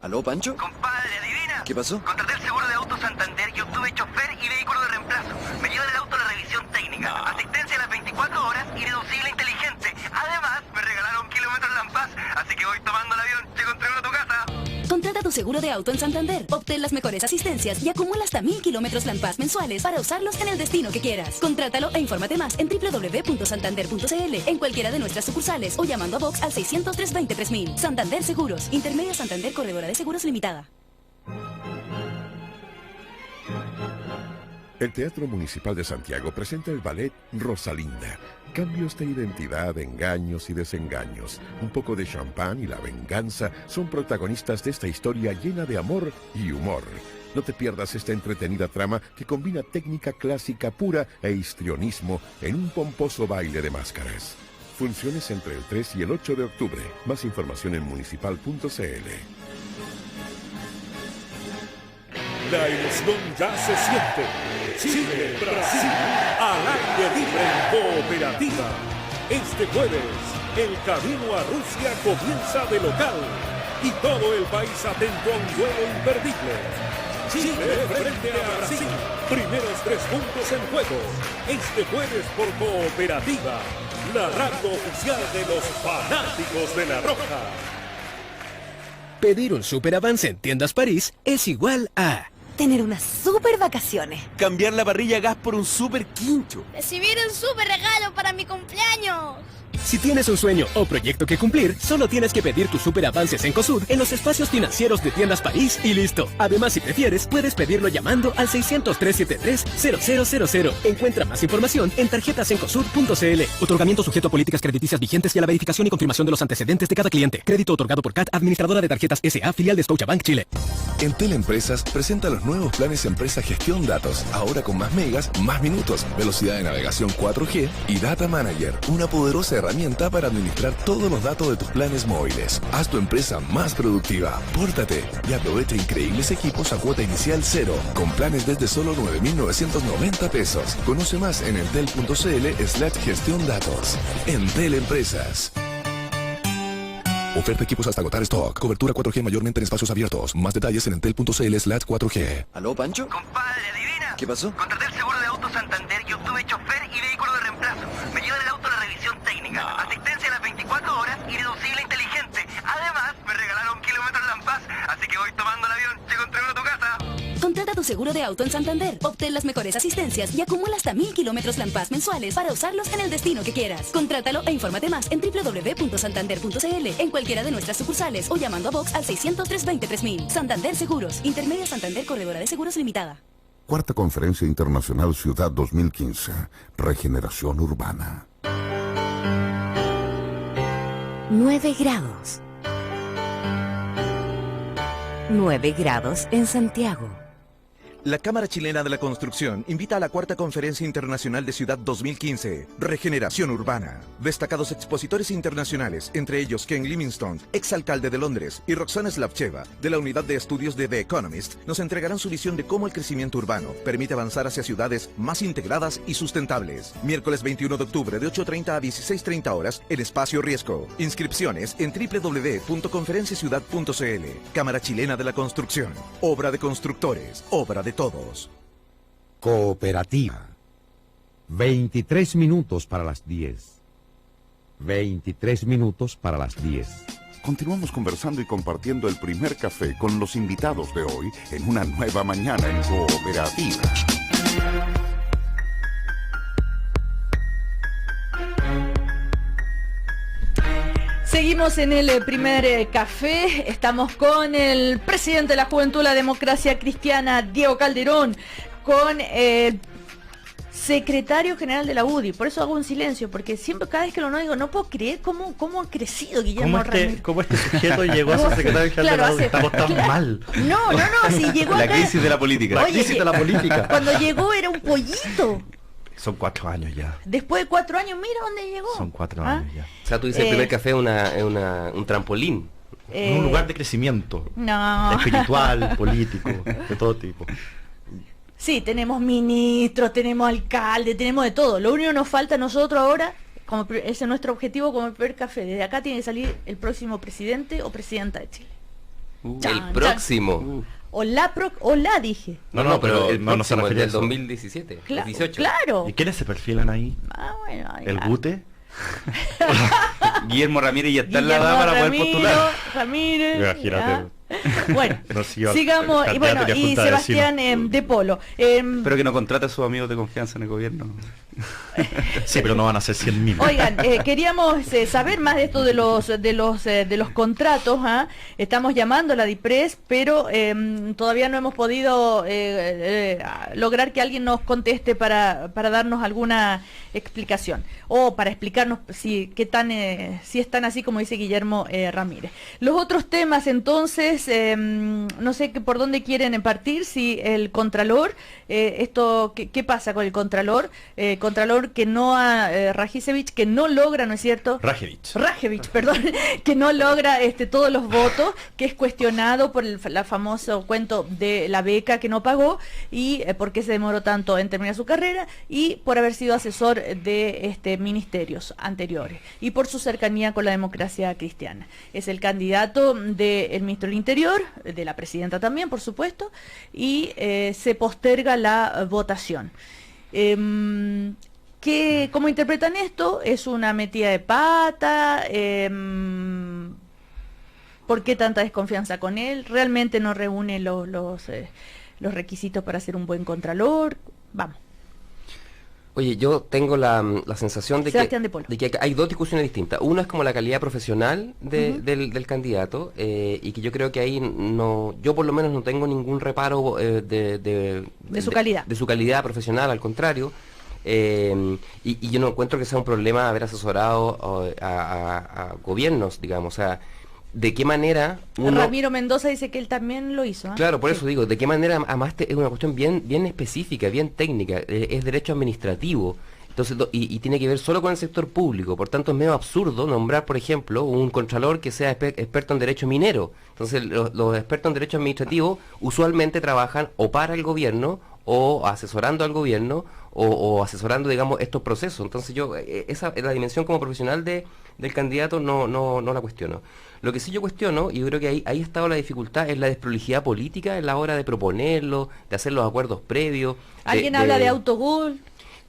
¿Aló, Pancho? Compadre, adivina. ¿Qué pasó? Contraté el seguro de auto Santander y obtuve chofer y vehículo de reemplazo. Me llevan el auto a la revisión técnica, asistencia a las 24 horas y deducible inteligente. Además, me regalaron kilómetros Lampas, así que voy tomando el avión. Llego entrego a tu casa. Contrata tu seguro de auto en Santander. Obtén las mejores asistencias y acumula hasta 1.000 kilómetros Lampas mensuales para usarlos en el destino que quieras. Contrátalo e infórmate más en www.santander.cl, en cualquiera de nuestras sucursales o llamando a Vox al 600-320-3000. Santander Seguros. Intermedia Santander Corredora de Seguros Limitada. El Teatro Municipal de Santiago presenta el ballet Rosalinda. Cambios de identidad, engaños y desengaños. Un poco de champán y la venganza son protagonistas de esta historia llena de amor y humor. No te pierdas esta entretenida trama que combina técnica clásica pura e histrionismo en un pomposo baile de máscaras. Funciones entre el 3 y el 8 de octubre. Más información en municipal.cl. La emoción ya se siente. Chile, Brasil, al aire libre en Cooperativa. Este jueves, el camino a Rusia comienza de local y todo el país atento a un duelo imperdible. Chile frente a Brasil. Primeros 3 puntos en juego. Este jueves por Cooperativa, la radio oficial de los fanáticos de la Roja. Pedir un superavance en Tiendas París es igual a Tener unas super vacaciones. Cambiar la parrilla a gas por un super quincho. Recibir un super regalo para mi cumpleaños. Si tienes un sueño o proyecto que cumplir, solo tienes que pedir tus super avances en COSUD en los espacios financieros de Tiendas París y listo. Además, si prefieres, puedes pedirlo llamando al 600-373-0000. Encuentra más información en tarjetasencosud.cl. Otorgamiento sujeto a políticas crediticias vigentes y a la verificación y confirmación de los antecedentes de cada cliente. Crédito otorgado por CAT, administradora de tarjetas SA, filial de Scotiabank Chile. Entel Empresas presenta los nuevos planes Empresa Gestión Datos, ahora con más megas, más minutos, velocidad de navegación 4G y Data Manager, una poderosa herramienta para administrar todos los datos de tus planes móviles. Haz tu empresa más productiva. Pórtate y aprovecha increíbles equipos a cuota inicial cero, con planes desde solo 9.990 pesos. Conoce más en entel.cl/gestión datos. Entel Empresas. Oferta equipos hasta agotar stock. Cobertura 4G mayormente en espacios abiertos. Más detalles en entel.cl/4G. ¿Aló, Pancho? Compadre, ¿adivina? ¿Qué pasó? Contraté el seguro de auto Santander y obtuve chofer y vehículo de reemplazo. Me llevan el auto a la revisión técnica, asistencia a las 24 horas y deducible inteligente. Además, me regalaron kilómetros Lampaz, así que voy tomando el avión. Llego entrego a tu casa. Contrata tu seguro de auto en Santander, obtén las mejores asistencias y acumula hasta 1000 kilómetros Lampaz mensuales para usarlos en el destino que quieras. Contrátalo e infórmate más en www.santander.cl, en cualquiera de nuestras sucursales o llamando a Vox al 600-320-3000. Santander Seguros, Intermedia Santander Corredora de Seguros Limitada. Cuarta Conferencia Internacional Ciudad 2015. Regeneración Urbana. 9 grados. 9 grados en Santiago. La Cámara Chilena de la Construcción invita a la Cuarta Conferencia Internacional de Ciudad 2015, Regeneración Urbana. Destacados expositores internacionales, entre ellos Ken Livingstone, exalcalde de Londres, y Roxana Slavcheva, de la Unidad de Estudios de The Economist, nos entregarán su visión de cómo el crecimiento urbano permite avanzar hacia ciudades más integradas y sustentables. Miércoles 21 de octubre de 8:30 a 16:30 horas en Espacio Riesgo. Inscripciones en www.conferenciaciudad.cl. Cámara Chilena de la Construcción. Obra de constructores, obra de todos. Cooperativa. 23 minutos para las 10. 23 minutos para las 10. Continuamos conversando y compartiendo el primer café con los invitados de hoy en una nueva mañana en Cooperativa. Seguimos en el primer café, estamos con el presidente de la Juventud de la Democracia Cristiana, Diego Calderón, con el secretario general de la UDI, por eso hago un silencio, porque siempre cada vez que lo digo, no puedo creer cómo ha crecido Guillermo Ramírez. ¿Cómo este sujeto llegó a ser secretario general de la UDI? Estamos tan mal. No, si llegó la acá, crisis de la política. Oye, la crisis de la política. Cuando llegó era un pollito. Son 4 años ya. Después de 4 años, mira dónde llegó. Son 4 años ya. O sea, tú dices el primer café es un trampolín. Un lugar de crecimiento. No. Espiritual, político, de todo tipo. Sí, tenemos ministros, tenemos alcaldes, tenemos de todo. Lo único que nos falta a nosotros ahora, ese es nuestro objetivo como el primer café. Desde acá tiene que salir el próximo presidente o presidenta de Chile. El próximo. O la dije. No, pero el próximo, el del 2017, 18. Claro. ¿Y quiénes se perfilan ahí? Bueno, ¿El Gute? Guillermo Ramírez ya está en la edad para poder postular. Ramírez. Imagínate. Bueno, sigamos. Y Sebastián de Polo. Pero que no contrate a sus amigos de confianza en el gobierno. Sí, pero no van a ser 100.000. Oigan, queríamos saber más de esto de los contratos. Estamos llamando a la DIPRES, pero todavía no hemos podido lograr que alguien nos conteste para darnos alguna explicación o para explicarnos si están así como dice Guillermo Ramírez. Los otros temas entonces, no sé por dónde quieren partir, si el Contralor, ¿qué pasa con el Contralor? Contralor que no Rajicevich, que no logra, ¿no es cierto? Rajevich, perdón, que no logra todos los votos, que es cuestionado por el famoso cuento de la beca que no pagó y por qué se demoró tanto en terminar su carrera y por haber sido asesor de ministerios anteriores y por su cercanía con la democracia cristiana. Es el candidato del ministro del Interior, de la presidenta también, por supuesto, y se posterga la votación. ¿Cómo interpretan esto? ¿Es una metida de pata? ¿Por qué tanta desconfianza con él? ¿Realmente no reúne los requisitos para ser un buen contralor. Vamos. Oye, yo tengo la sensación de que hay dos discusiones distintas. Una es como la calidad profesional del candidato, y que yo creo que ahí yo por lo menos no tengo ningún reparo de su calidad. De su calidad profesional, al contrario. Y yo no encuentro que sea un problema haber asesorado a gobiernos, digamos. O sea, ¿de qué manera Ramiro Mendoza dice que él también lo hizo? Claro, por eso digo, ¿de qué manera? Además es una cuestión bien específica, bien técnica, es derecho administrativo, entonces y tiene que ver solo con el sector público, por tanto es medio absurdo nombrar, por ejemplo, un contralor que sea experto en derecho minero. Entonces los expertos en derecho administrativo usualmente trabajan o para el gobierno, o asesorando al gobierno, o asesorando, digamos, estos procesos. Entonces la dimensión como profesional del candidato no la cuestiono. Lo que sí yo cuestiono, y yo creo que ahí ha estado la dificultad, es la desprolijidad política en la hora de proponerlo, de hacer los acuerdos previos. Alguien habla de autogol.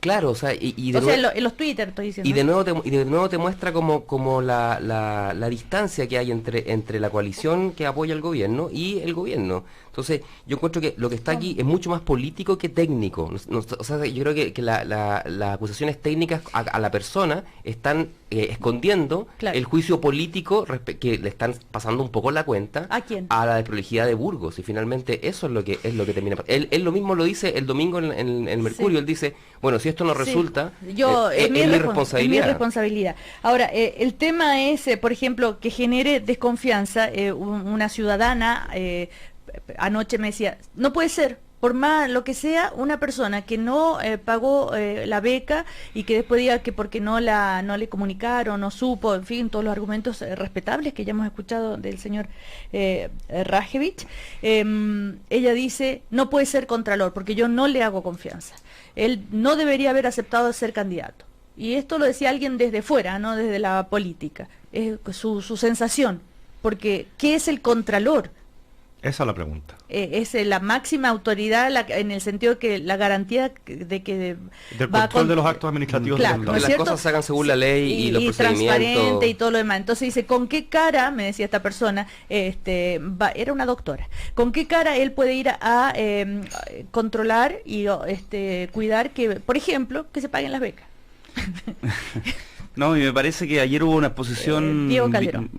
Claro, o sea, en los Twitter estoy diciendo. Y de nuevo te muestra como la distancia que hay entre la coalición que apoya al gobierno y el gobierno. Entonces, yo encuentro que lo que está aquí es mucho más político que técnico. O sea, yo creo que las acusaciones técnicas a la persona están escondiendo el juicio político que le están pasando un poco la cuenta. ¿A quién? A la desprolijidad de Burgos. Y finalmente eso es lo que termina. Él lo mismo lo dice el domingo en el Mercurio. Sí. Él dice, bueno, si esto no resulta, es mi responsabilidad. Es mi responsabilidad. Ahora, el tema es, por ejemplo, que genere desconfianza. Una ciudadana anoche me decía, no puede ser, por más lo que sea, una persona que no pagó la beca y que después diga que porque no le comunicaron, no supo, en fin, todos los argumentos respetables que ya hemos escuchado del señor Rajevich, ella dice, no puede ser contralor porque yo no le hago confianza. Él no debería haber aceptado ser candidato. Y esto lo decía alguien desde fuera, no desde la política. Es su sensación. Porque, ¿qué es el contralor? Esa es la pregunta. Es la máxima autoridad en el sentido de que la garantía de que del control de los actos administrativos. Claro, del ¿no es cierto? Las cosas se hagan según la ley y los procedimientos. Transparente y todo lo demás. Entonces dice, ¿con qué cara, me decía esta persona, era una doctora, ¿con qué cara él puede ir a controlar y cuidar que, por ejemplo, que se paguen las becas? No, y me parece que ayer hubo una exposición Diego Calderón.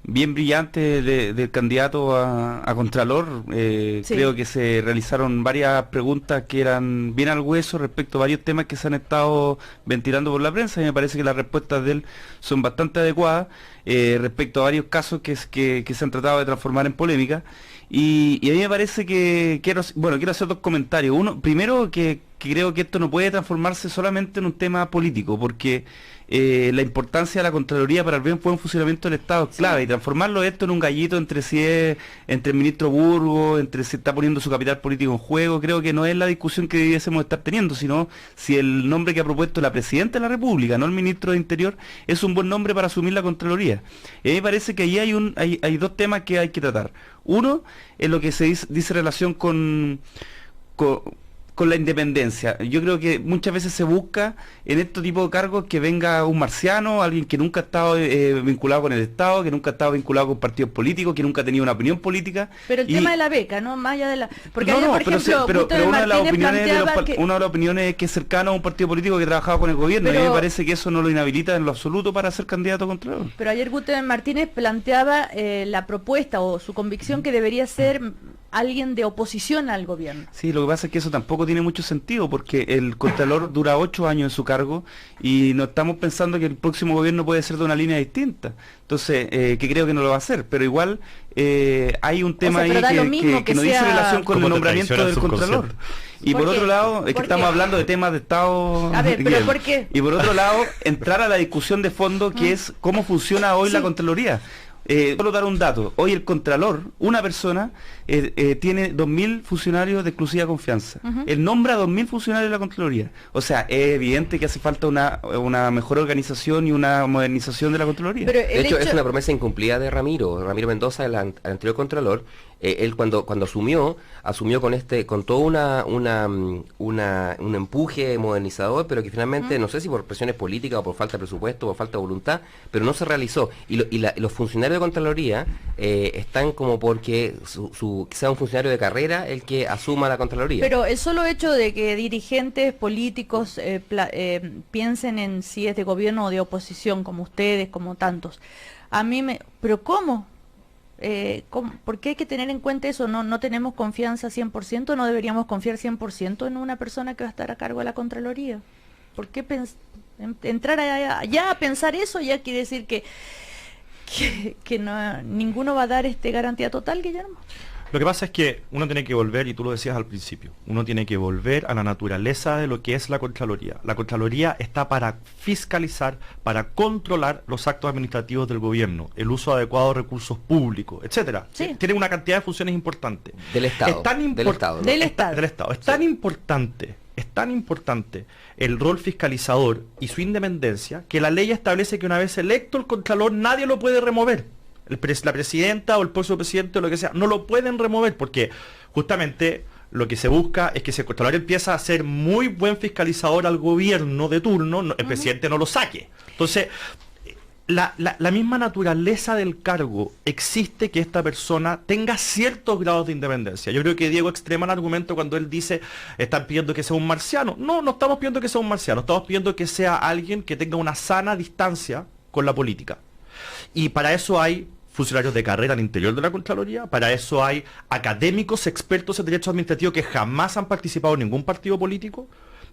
Bien brillante del candidato a Contralor. Sí. Creo que se realizaron varias preguntas que eran bien al hueso respecto a varios temas que se han estado ventilando por la prensa, y me parece que las respuestas de él son bastante adecuadas respecto a varios casos que se han tratado de transformar en polémica. Y a mí me parece que quiero hacer dos comentarios. Uno, primero, que creo que esto no puede transformarse solamente en un tema político, porque la importancia de la Contraloría para el buen funcionamiento del Estado es clave, y transformarlo esto en un gallito entre el ministro Burgos, entre si está poniendo su capital político en juego, creo que no es la discusión que debiésemos estar teniendo, sino si el nombre que ha propuesto la Presidenta de la República, no el ministro de Interior, es un buen nombre para asumir la Contraloría. Y a mí me parece que ahí hay dos temas que hay que tratar. Uno es lo que se dice relación con la independencia. Yo creo que muchas veces se busca en estos tipos de cargos que venga un marciano, alguien que nunca ha estado vinculado con el Estado, que nunca ha estado vinculado con partidos políticos, que nunca ha tenido una opinión política. Pero el tema de la beca, ¿no? Más allá de la... Porque no, ayer, por ejemplo, pero una de las opiniones es que es cercano a un partido político que trabajaba con el gobierno, y a mí me parece que eso no lo inhabilita en lo absoluto para ser candidato a Contralor. Pero ayer Gutenberg Martínez planteaba la propuesta o su convicción que debería ser alguien de oposición al gobierno. Sí, lo que pasa es que eso tampoco tiene mucho sentido, porque el Contralor dura 8 años en su cargo y no estamos pensando que el próximo gobierno puede ser de una línea distinta. Entonces, que creo que no lo va a hacer, pero igual hay un tema ahí que no dice relación con el nombramiento del Contralor. Y por otro lado, es que estamos hablando de temas de Estado. A ver, pero ¿por qué? Y por otro lado, entrar a la discusión de fondo, que es cómo funciona hoy la Contraloría. Solo dar un dato. Hoy el Contralor, una persona, tiene 2.000 funcionarios de exclusiva confianza. Él nombra 2.000 funcionarios de la Contraloría. O sea, es evidente que hace falta una mejor organización y una modernización de la Contraloría. Pero de hecho, es una promesa incumplida de Ramiro Mendoza, el anterior Contralor. Él cuando asumió con todo un empuje modernizador, pero que finalmente, no sé si por presiones políticas o por falta de presupuesto o por falta de voluntad, pero no se realizó. Y los funcionarios de Contraloría están como porque sea un funcionario de carrera el que asuma la Contraloría. Pero el solo hecho de que dirigentes políticos piensen en si es de gobierno o de oposición, como ustedes, como tantos, ¿pero cómo? ¿Por qué hay que tener en cuenta eso? ¿No tenemos confianza 100%? ¿No deberíamos confiar 100% en una persona que va a estar a cargo de la Contraloría? ¿Por qué entrar ya a pensar eso? Ya quiere decir que ninguno va a dar garantía total, Guillermo. Lo que pasa es que uno tiene que volver, y tú lo decías al principio, uno tiene que volver a la naturaleza de lo que es la Contraloría. La Contraloría está para fiscalizar, para controlar los actos administrativos del gobierno, el uso adecuado de recursos públicos, etcétera. Sí. Tiene una cantidad de funciones importantes. Del Estado. Es tan del Estado, ¿no? Del Estado. Del Estado. Es tan importante el rol fiscalizador y su independencia que la ley establece que una vez electo el Contralor nadie lo puede remover. La presidenta o el próximo presidente o lo que sea, no lo pueden remover porque justamente lo que se busca es que si el Contralor empieza a ser muy buen fiscalizador al gobierno de turno, el presidente no lo saque. Entonces, la misma naturaleza del cargo existe que esta persona tenga ciertos grados de independencia. Yo creo que Diego extrema el argumento cuando él dice, están pidiendo que sea un marciano. No estamos pidiendo que sea un marciano, estamos pidiendo que sea alguien que tenga una sana distancia con la política. Y para eso hay funcionarios de carrera al interior de la Contraloría, para eso hay académicos expertos en derecho administrativo que jamás han participado en ningún partido político,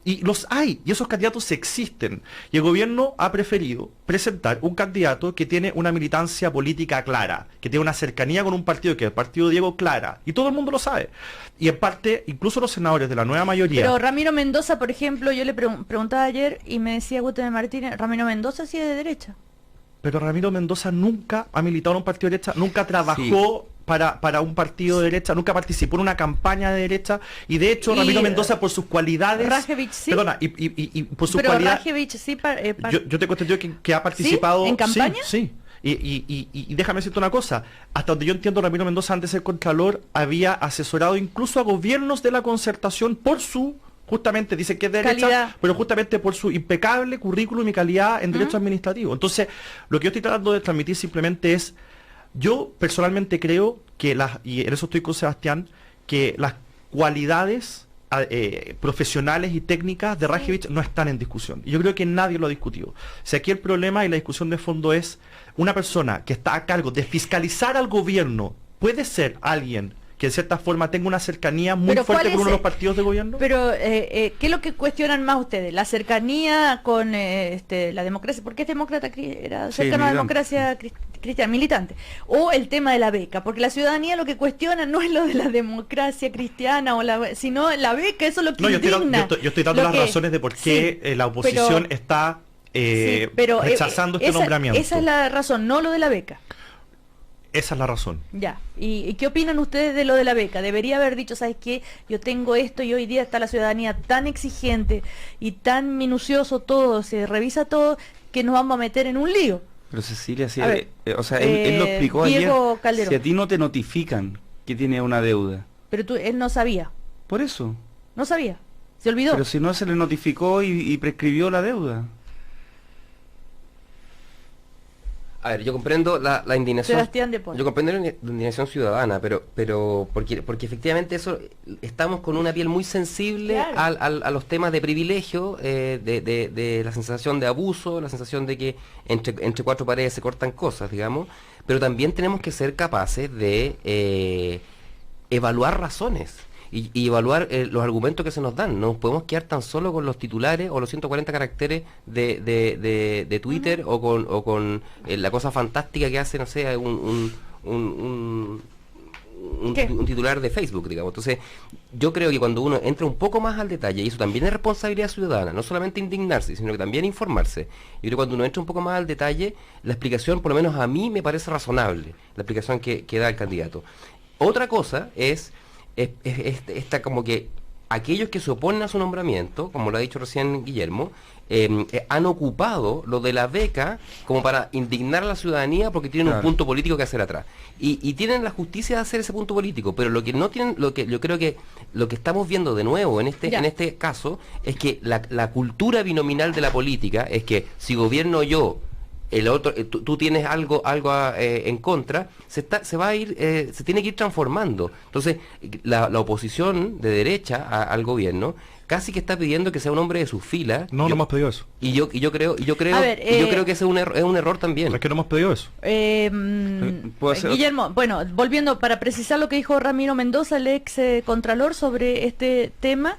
y los hay, y esos candidatos existen, y el gobierno ha preferido presentar un candidato que tiene una militancia política clara, que tiene una cercanía con un partido, que es el partido Diego, clara, y todo el mundo lo sabe, y en parte, incluso los senadores de la nueva mayoría. Pero Ramiro Mendoza, por ejemplo, yo le preguntaba ayer, y me decía Gutenberg Martínez, Ramiro Mendoza sí es de derecha. Pero Ramiro Mendoza nunca ha militado en un partido de derecha, nunca trabajó para un partido de derecha, nunca participó en una campaña de derecha, y de hecho Ramiro Mendoza por sus cualidades... Rajevich sí. Perdona, y por sus pero cualidades... Rajevich sí... yo te conté que ha participado... ¿Sí? ¿En campaña? Sí. Y déjame decirte una cosa, hasta donde yo entiendo, Ramiro Mendoza, antes de ser Contralor, había asesorado incluso a gobiernos de la Concertación por su... Justamente dice que es de derecha, pero justamente por su impecable currículum y calidad en derecho administrativo. Entonces, lo que yo estoy tratando de transmitir simplemente es, yo personalmente creo que y en eso estoy con Sebastián, que las cualidades profesionales y técnicas de Rajevich no están en discusión. Y yo creo que nadie lo ha discutido. Si aquí el problema y la discusión de fondo es, una persona que está a cargo de fiscalizar al gobierno, puede ser alguien que en cierta forma tenga una cercanía muy fuerte con uno de los partidos de gobierno. Pero, ¿qué es lo que cuestionan más ustedes? ¿La cercanía con la democracia? Porque es demócrata, era cercano a la democracia cristiana, militante. O el tema de la beca, porque la ciudadanía lo que cuestiona no es lo de la democracia cristiana, sino la beca, eso es lo que indigna. Yo estoy dando las razones de por qué la oposición está rechazando este nombramiento. Esa es la razón, no lo de la beca. Esa es la razón. Ya. ¿Y qué opinan ustedes de lo de la beca? Debería haber dicho, ¿sabes qué? Yo tengo esto y hoy día está la ciudadanía tan exigente y tan minucioso todo, se revisa todo, que nos vamos a meter en un lío. Pero Cecilia, él lo explicó Diego ayer. Calderón. Si a ti no te notifican que tiene una deuda. Pero él no sabía. Por eso. No sabía. Se olvidó. Pero si no se le notificó y prescribió la deuda. A ver, yo comprendo la indignación. Sebastián de Pol. Yo comprendo la indignación ciudadana, pero porque efectivamente eso estamos con una piel muy sensible claro. a los temas de privilegio, de la sensación de abuso, la sensación de que entre cuatro paredes se cortan cosas, digamos, pero también tenemos que ser capaces de evaluar razones. Y evaluar los argumentos que se nos dan. No nos podemos quedar tan solo con los titulares o los 140 caracteres de Twitter o con la cosa fantástica que hace, no sé, un titular de Facebook, digamos. Entonces, yo creo que cuando uno entra un poco más al detalle, y eso también es responsabilidad ciudadana, no solamente indignarse, sino que también informarse. Yo creo que cuando uno entra un poco más al detalle, la explicación, por lo menos a mí, me parece razonable, la explicación que da el candidato. Otra cosa es esta como que aquellos que se oponen a su nombramiento, como lo ha dicho recién Guillermo, han ocupado lo de la beca como para indignar a la ciudadanía porque tienen un punto político que hacer atrás. Y tienen la justicia de hacer ese punto político, pero lo que no tienen, lo que yo creo que lo que estamos viendo de nuevo en este caso es que la cultura binominal de la política es que si gobierno yo el otro, tú tienes algo en contra, se tiene que ir transformando. Entonces, la oposición de derecha al gobierno casi que está pidiendo que sea un hombre de sus filas. No hemos pedido eso. Y yo creo que ese es un error también. Es que no hemos pedido eso. Guillermo, bueno, volviendo para precisar lo que dijo Ramiro Mendoza, el ex contralor, sobre este tema.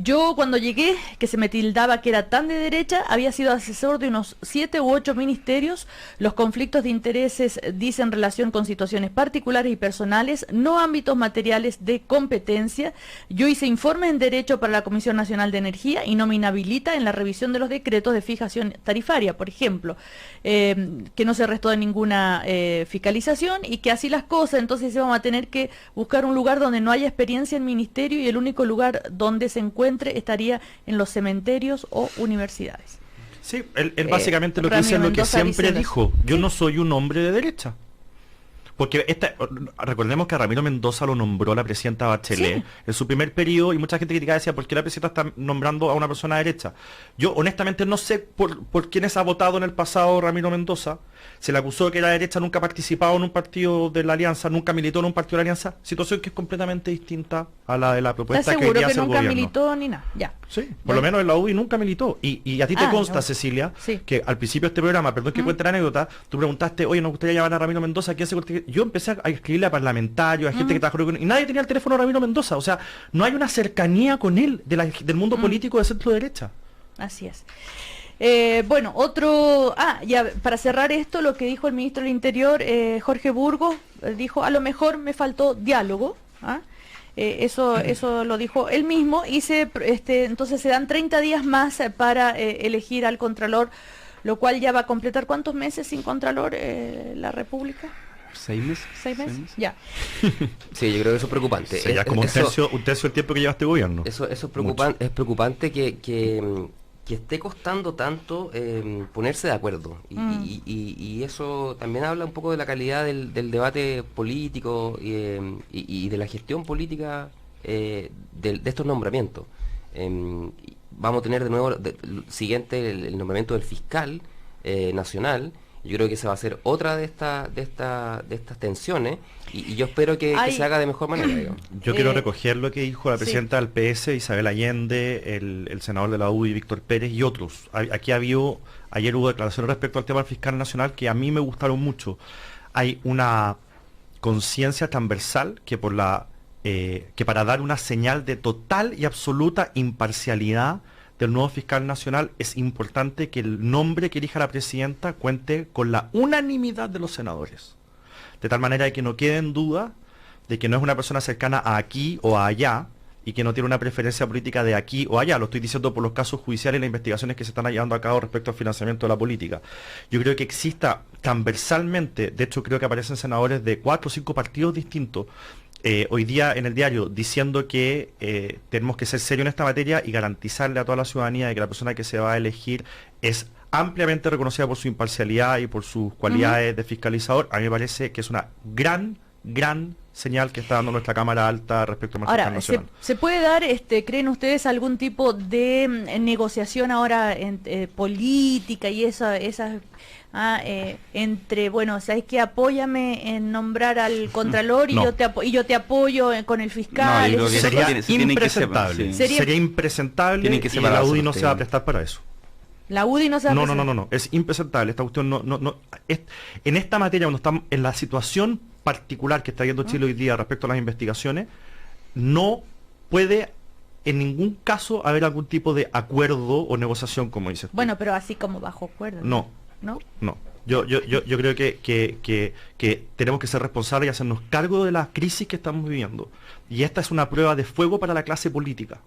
Yo cuando llegué, que se me tildaba que era tan de derecha, había sido asesor de unos 7 u 8 ministerios. Los conflictos de intereses dicen relación con situaciones particulares y personales, no ámbitos materiales de competencia. Yo hice informe en derecho para la Comisión Nacional de Energía y no me inhabilita en la revisión de los decretos de fijación tarifaria, por ejemplo, que no se restó de ninguna fiscalización, y que así las cosas, entonces vamos a tener que buscar un lugar donde no haya experiencia en ministerio, y el único lugar donde se encuentre estaría en los cementerios o universidades. Sí, él básicamente lo que dice es lo que siempre dijo. Yo no soy un hombre de derecha. Porque recordemos que a Ramiro Mendoza lo nombró la presidenta Bachelet en su primer periodo, y mucha gente criticaba, decía, ¿por qué la presidenta está nombrando a una persona de derecha? Yo honestamente no sé por quiénes ha votado en el pasado Ramiro Mendoza. Se le acusó de que era de derecha, nunca ha participado en un partido de la Alianza, nunca militó en un partido de la Alianza, situación que es completamente distinta a la de la propuesta que quería hacer el gobierno. ¿Estás seguro que nunca militó ni nada? Ya. Sí, por lo menos en la UDI nunca militó. Y a ti te consta, Cecilia, que al principio de este programa, perdón que cuente la anécdota, tú preguntaste, oye, nos gustaría llamar a Ramiro Mendoza, ¿quién se...? Yo empecé a escribirle a parlamentarios, a gente que trabajó con él, y nadie tenía el teléfono de Ramiro Mendoza. O sea, no hay una cercanía con él del mundo político de centro derecha. Así es. Bueno, ya para cerrar esto, lo que dijo el ministro del Interior, Jorge Burgos, dijo, a lo mejor me faltó diálogo. Eso lo dijo él mismo, y entonces se dan 30 días más para elegir al Contralor, lo cual ya va a completar ¿cuántos meses sin Contralor la República? 6 meses. 6 meses, ya. Sí, yo creo que eso es preocupante. Sí, ya como un tercio del tiempo que lleva este gobierno. Eso es preocupante. Es preocupante que esté costando tanto ponerse de acuerdo. Y eso también habla un poco de la calidad del debate político y de la gestión política de estos nombramientos. Vamos a tener de nuevo siguiente el nombramiento del fiscal nacional. Yo creo que esa va a ser otra de estas tensiones, y yo espero que se haga de mejor manera. Digamos. Yo quiero recoger lo que dijo la presidenta del PS, Isabel Allende, el senador de la UDI, Víctor Pérez, y otros. Ayer hubo declaraciones respecto al tema del fiscal nacional que a mí me gustaron mucho. Hay una conciencia transversal que para dar una señal de total y absoluta imparcialidad del nuevo fiscal nacional, es importante que el nombre que elija la presidenta cuente con la unanimidad de los senadores, de tal manera de que no quede en duda de que no es una persona cercana a aquí o a allá, y que no tiene una preferencia política de aquí o allá. Lo estoy diciendo por los casos judiciales y las investigaciones que se están llevando a cabo respecto al financiamiento de la política. Yo creo que exista transversalmente, de hecho creo que aparecen senadores de 4 o 5 partidos distintos, hoy día en el diario, diciendo que tenemos que ser serios en esta materia y garantizarle a toda la ciudadanía de que la persona que se va a elegir es ampliamente reconocida por su imparcialidad y por sus cualidades de fiscalizador. A mí me parece que es una gran señal que está dando nuestra Cámara Alta respecto al fiscal nacional. ¿Se puede dar, creen ustedes, algún tipo de negociación ahora política y esas entre, bueno, ¿sabes qué? Apóyame en nombrar al Contralor y yo te apoyo con el fiscal? No, sería impresentable. Sería impresentable, y la UDI no se va a prestar para eso. La UDI no se va a prestar. No, es impresentable. Esta cuestión en esta materia, cuando estamos en la situación particular que está viendo Chile hoy día respecto a las investigaciones, no puede en ningún caso haber algún tipo de acuerdo o negociación, como dices tú. Bueno, pero así como bajo acuerdo. No. Yo creo que tenemos que ser responsables y hacernos cargo de la crisis que estamos viviendo. Y esta es una prueba de fuego para la clase política.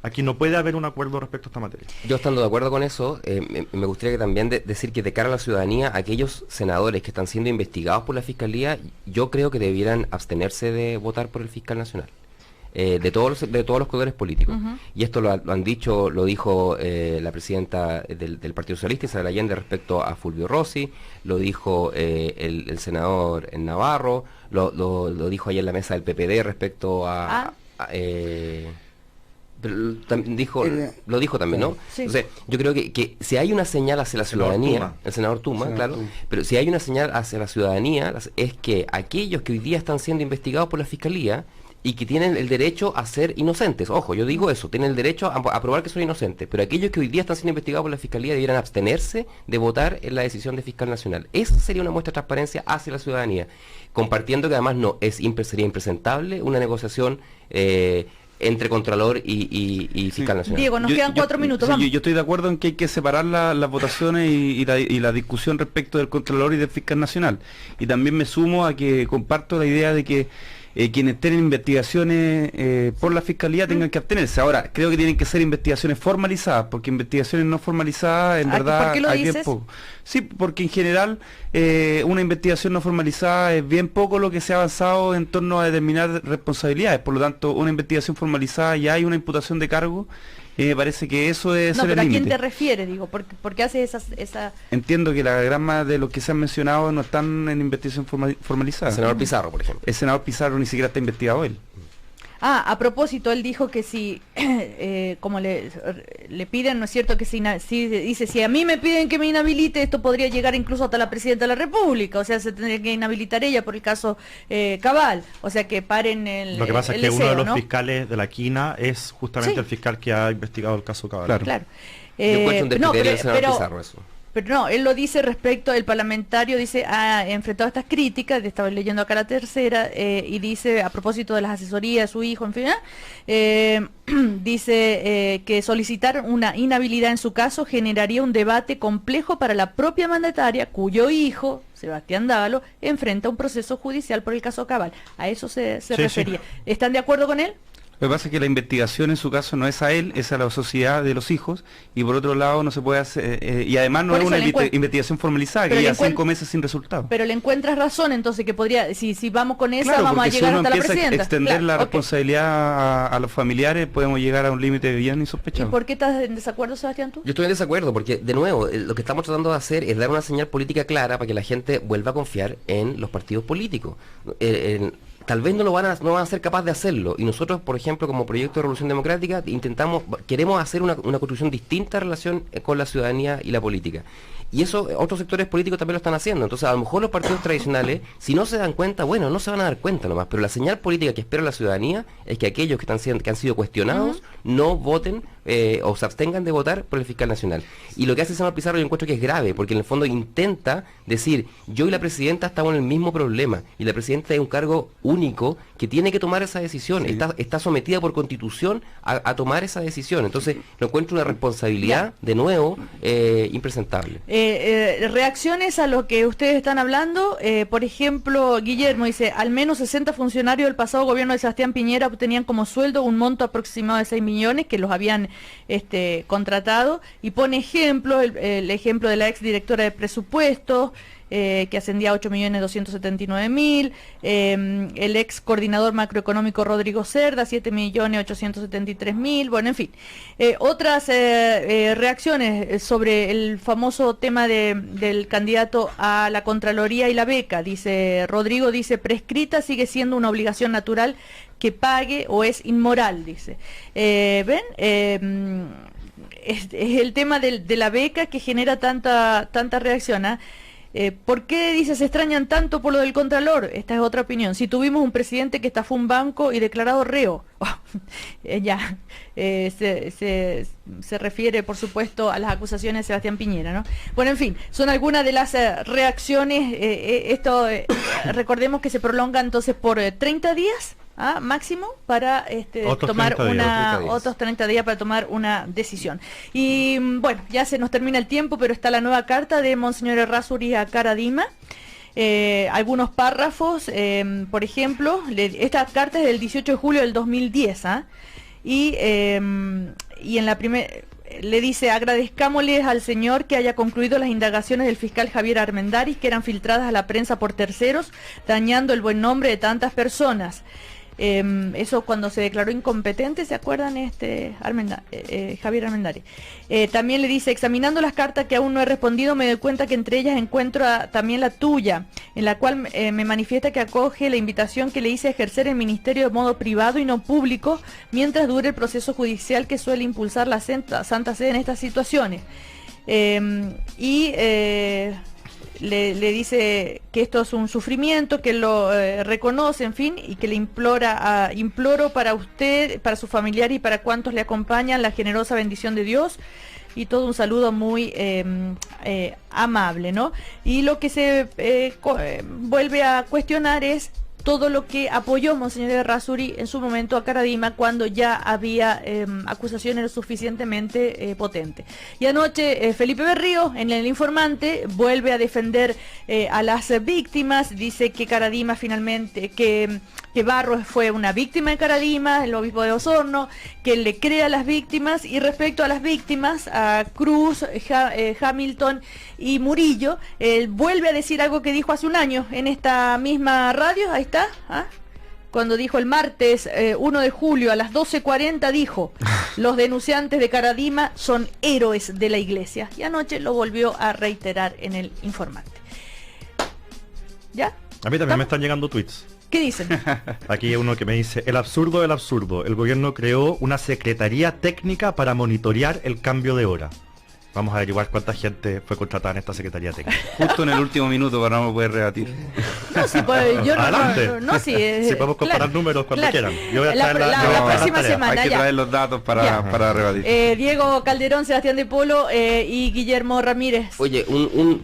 Aquí no puede haber un acuerdo respecto a esta materia. Yo estando de acuerdo con eso, me gustaría que también decir que de cara a la ciudadanía, aquellos senadores que están siendo investigados por la Fiscalía, yo creo que debieran abstenerse de votar por el fiscal nacional. De todos los colores políticos. Y esto lo dijo la presidenta del Partido Socialista, Isabel Allende, respecto a Fulvio Rossi, lo dijo el senador en Navarro, lo dijo ayer en la mesa del PPD respecto Pero lo dijo también, ¿no? Sí. Entonces, yo creo que si hay una señal hacia la ciudadanía, el senador Tuma, claro, pero si hay una señal hacia la ciudadanía, es que aquellos que hoy día están siendo investigados por la Fiscalía y que tienen el derecho a ser inocentes, ojo, yo digo eso, tienen el derecho a probar que son inocentes, pero aquellos que hoy día están siendo investigados por la Fiscalía debieran abstenerse de votar en la decisión de fiscal nacional. Esa sería una muestra de transparencia hacia la ciudadanía, compartiendo que además sería impresentable una negociación entre Contralor y Fiscal Nacional. Diego, nos quedan 4 minutos. Vamos. Yo estoy de acuerdo en que hay que separar las votaciones y la discusión respecto del Contralor y del Fiscal Nacional. Y también me sumo a que comparto la idea de que quienes estén en investigaciones por la Fiscalía tengan que abstenerse. Ahora, creo que tienen que ser investigaciones formalizadas, porque investigaciones no formalizadas, en verdad, ¿por qué lo hay dices? bien poco. Sí, porque en general una investigación no formalizada es bien poco lo que se ha avanzado en torno a determinar responsabilidades. Por lo tanto, una investigación formalizada ya hay una imputación de cargo. Me parece que eso debe ser el límite. No, pero ¿a quién te refieres? Digo, ¿por qué haces esa...? Entiendo que la gran mayoría de los que se han mencionado no están en investigación formalizada. El senador Pizarro, por ejemplo. El senador Pizarro ni siquiera está investigado él. A propósito, él dijo que si, como le piden, ¿no es cierto?, que dice, si a mí me piden que me inhabilite, esto podría llegar incluso hasta la Presidenta de la República, o sea, se tendría que inhabilitar ella por el caso Cabal, o sea, que paren el Lo que pasa es que deseo, uno de los ¿no? fiscales de la quina es justamente el fiscal que ha investigado el caso Cabal. Claro. Yo encuentro un descriterio del senador Pizarro eso. Pero no, él lo dice respecto, el parlamentario dice, ha enfrentado estas críticas, estaba leyendo acá la tercera, y dice, a propósito de las asesorías de su hijo, en fin, dice que solicitar una inhabilidad en su caso generaría un debate complejo para la propia mandataria, cuyo hijo, Sebastián Dávalo, enfrenta un proceso judicial por el caso Cabal. A eso se refería. Sí. ¿Están de acuerdo con él? Lo que pasa es que la investigación en su caso no es a él, es a la sociedad de los hijos, y por otro lado no se puede hacer, y además no es una investigación formalizada, que lleva 5 meses sin resultado. Pero le encuentras razón, entonces, que podría, si vamos con esa, Claro, vamos a llegar hasta la presidenta. Si uno empieza a extender la ok. responsabilidad a los familiares, podemos llegar a un límite bien ¿Y insospechado. por qué estás en desacuerdo, Sebastián, tú? Yo estoy en desacuerdo porque, de nuevo, lo que estamos tratando de hacer es dar una señal política clara para que la gente vuelva a confiar en los partidos políticos. Tal vez no van a ser capaces de hacerlo, y nosotros, por ejemplo, como Proyecto de Revolución Democrática, queremos hacer una construcción distinta en relación con la ciudadanía y la política. Y eso otros sectores políticos también lo están haciendo. Entonces, a lo mejor los partidos tradicionales, si no se dan cuenta, bueno, no se van a dar cuenta nomás, pero la señal política que espera la ciudadanía es que aquellos que han sido cuestionados no voten o se abstengan de votar por el fiscal nacional. Y lo que hace el senador Pizarro yo encuentro que es grave, porque en el fondo intenta decir, yo y la presidenta estamos en el mismo problema, y la presidenta es un cargo único que tiene que tomar esa decisión, está sometida por constitución a tomar esa decisión. Entonces, lo encuentro una responsabilidad, de nuevo, impresentable. Reacciones a lo que ustedes están hablando, por ejemplo, Guillermo dice, al menos 60 funcionarios del pasado gobierno de Sebastián Piñera obtenían como sueldo un monto aproximado de 6 millones que los habían contratado, y pone ejemplo, el ejemplo de la ex directora de presupuestos, que ascendía a 8.279.000, el ex coordinador macroeconómico Rodrigo Cerda, 7.873.000, bueno, en fin. Otras reacciones sobre el famoso tema del candidato a la Contraloría y la beca. Dice Rodrigo, prescrita sigue siendo una obligación natural que pague o es inmoral, dice. ¿Ven? Es el tema de la beca que genera tanta reacción, ¿ah? ¿Por qué, dice, se extrañan tanto por lo del Contralor? Esta es otra opinión. Si tuvimos un presidente que estafó un banco y declarado reo. Se refiere, por supuesto, a las acusaciones de Sebastián Piñera, ¿no? Bueno, en fin, son algunas de las reacciones. Recordemos que se prolonga entonces por 30 días. Máximo para tomar otros 30 días para tomar una decisión. Y bueno, ya se nos termina el tiempo, pero está la nueva carta de Monseñor Errázuriz a Caradima. Algunos párrafos, por ejemplo, esta carta es del 18 de julio del 2010, y en la primera le dice: agradezcámosles al Señor que haya concluido las indagaciones del fiscal Javier Armendáriz, que eran filtradas a la prensa por terceros, dañando el buen nombre de tantas personas. Eso cuando se declaró incompetente, ¿se acuerdan? Javier Armendari. También le dice, examinando las cartas que aún no he respondido, me doy cuenta que entre ellas encuentro también la tuya, en la cual me manifiesta que acoge la invitación que le hice a ejercer el ministerio de modo privado y no público, mientras dure el proceso judicial que suele impulsar la Santa Sede en estas situaciones. Le dice que esto es un sufrimiento, que lo reconoce, en fin, y que le imploro para usted, para su familiar y para cuantos le acompañan la generosa bendición de Dios, y todo un saludo muy amable, ¿no? Y lo que se vuelve a cuestionar es todo lo que apoyó Monseñor Errázuriz en su momento a Caradima cuando ya había acusaciones lo suficientemente potentes. Y anoche Felipe Berrío, en El Informante, vuelve a defender a las víctimas, dice que Caradima finalmente, que Barros fue una víctima de Caradima, el obispo de Osorno, que le crea a las víctimas, y respecto a las víctimas, a Cruz, Hamilton y Murillo, él vuelve a decir algo que dijo hace un año en esta misma radio, ahí está, cuando dijo el martes 1 de julio a las 12:40, dijo, los denunciantes de Caradima son héroes de la iglesia, y anoche lo volvió a reiterar en El Informante. ¿Ya? A mí también me están llegando tweets. ¿Qué dicen? Aquí hay uno que me dice, el absurdo del absurdo, el gobierno creó una secretaría técnica para monitorear el cambio de hora. Vamos a averiguar cuánta gente fue contratada en esta secretaría técnica. Justo en el último minuto para no poder rebatir. No, sí, pues, yo sí, podemos comparar números cuando quieran. Yo voy a traer la próxima semana. Hay que traer los datos para rebatir. Diego Calderón, Sebastián de Polo y Guillermo Ramírez. Oye,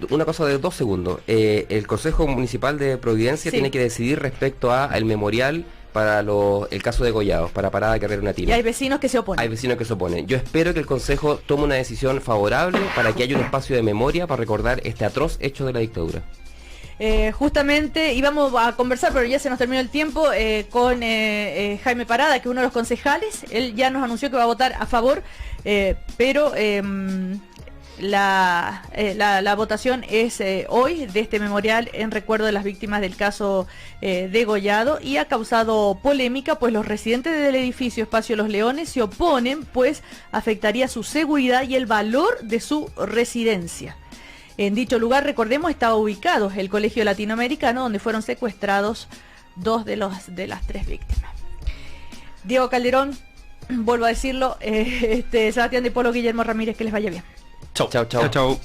una cosa de 2 segundos. El Consejo Municipal de Providencia tiene que decidir respecto al memorial para el caso de Gollados, para Parada Carrera Natina. Y hay vecinos que se oponen. Hay vecinos que se oponen. Yo espero que el Consejo tome una decisión favorable para que haya un espacio de memoria para recordar este atroz hecho de la dictadura. Justamente íbamos a conversar, pero ya se nos terminó el tiempo, con Jaime Parada, que es uno de los concejales. Él ya nos anunció que va a votar a favor, pero la votación es hoy de este memorial en recuerdo de las víctimas del caso de Gollado, y ha causado polémica, pues los residentes del edificio Espacio Los Leones se oponen, pues afectaría su seguridad y el valor de su residencia. En dicho lugar, recordemos, estaba ubicado el Colegio Latinoamericano, donde fueron secuestrados 2 de las 3 víctimas. Diego Calderón, vuelvo a decirlo, Sebastián de Polo, Guillermo Ramírez, que les vaya bien. Chau. Chau.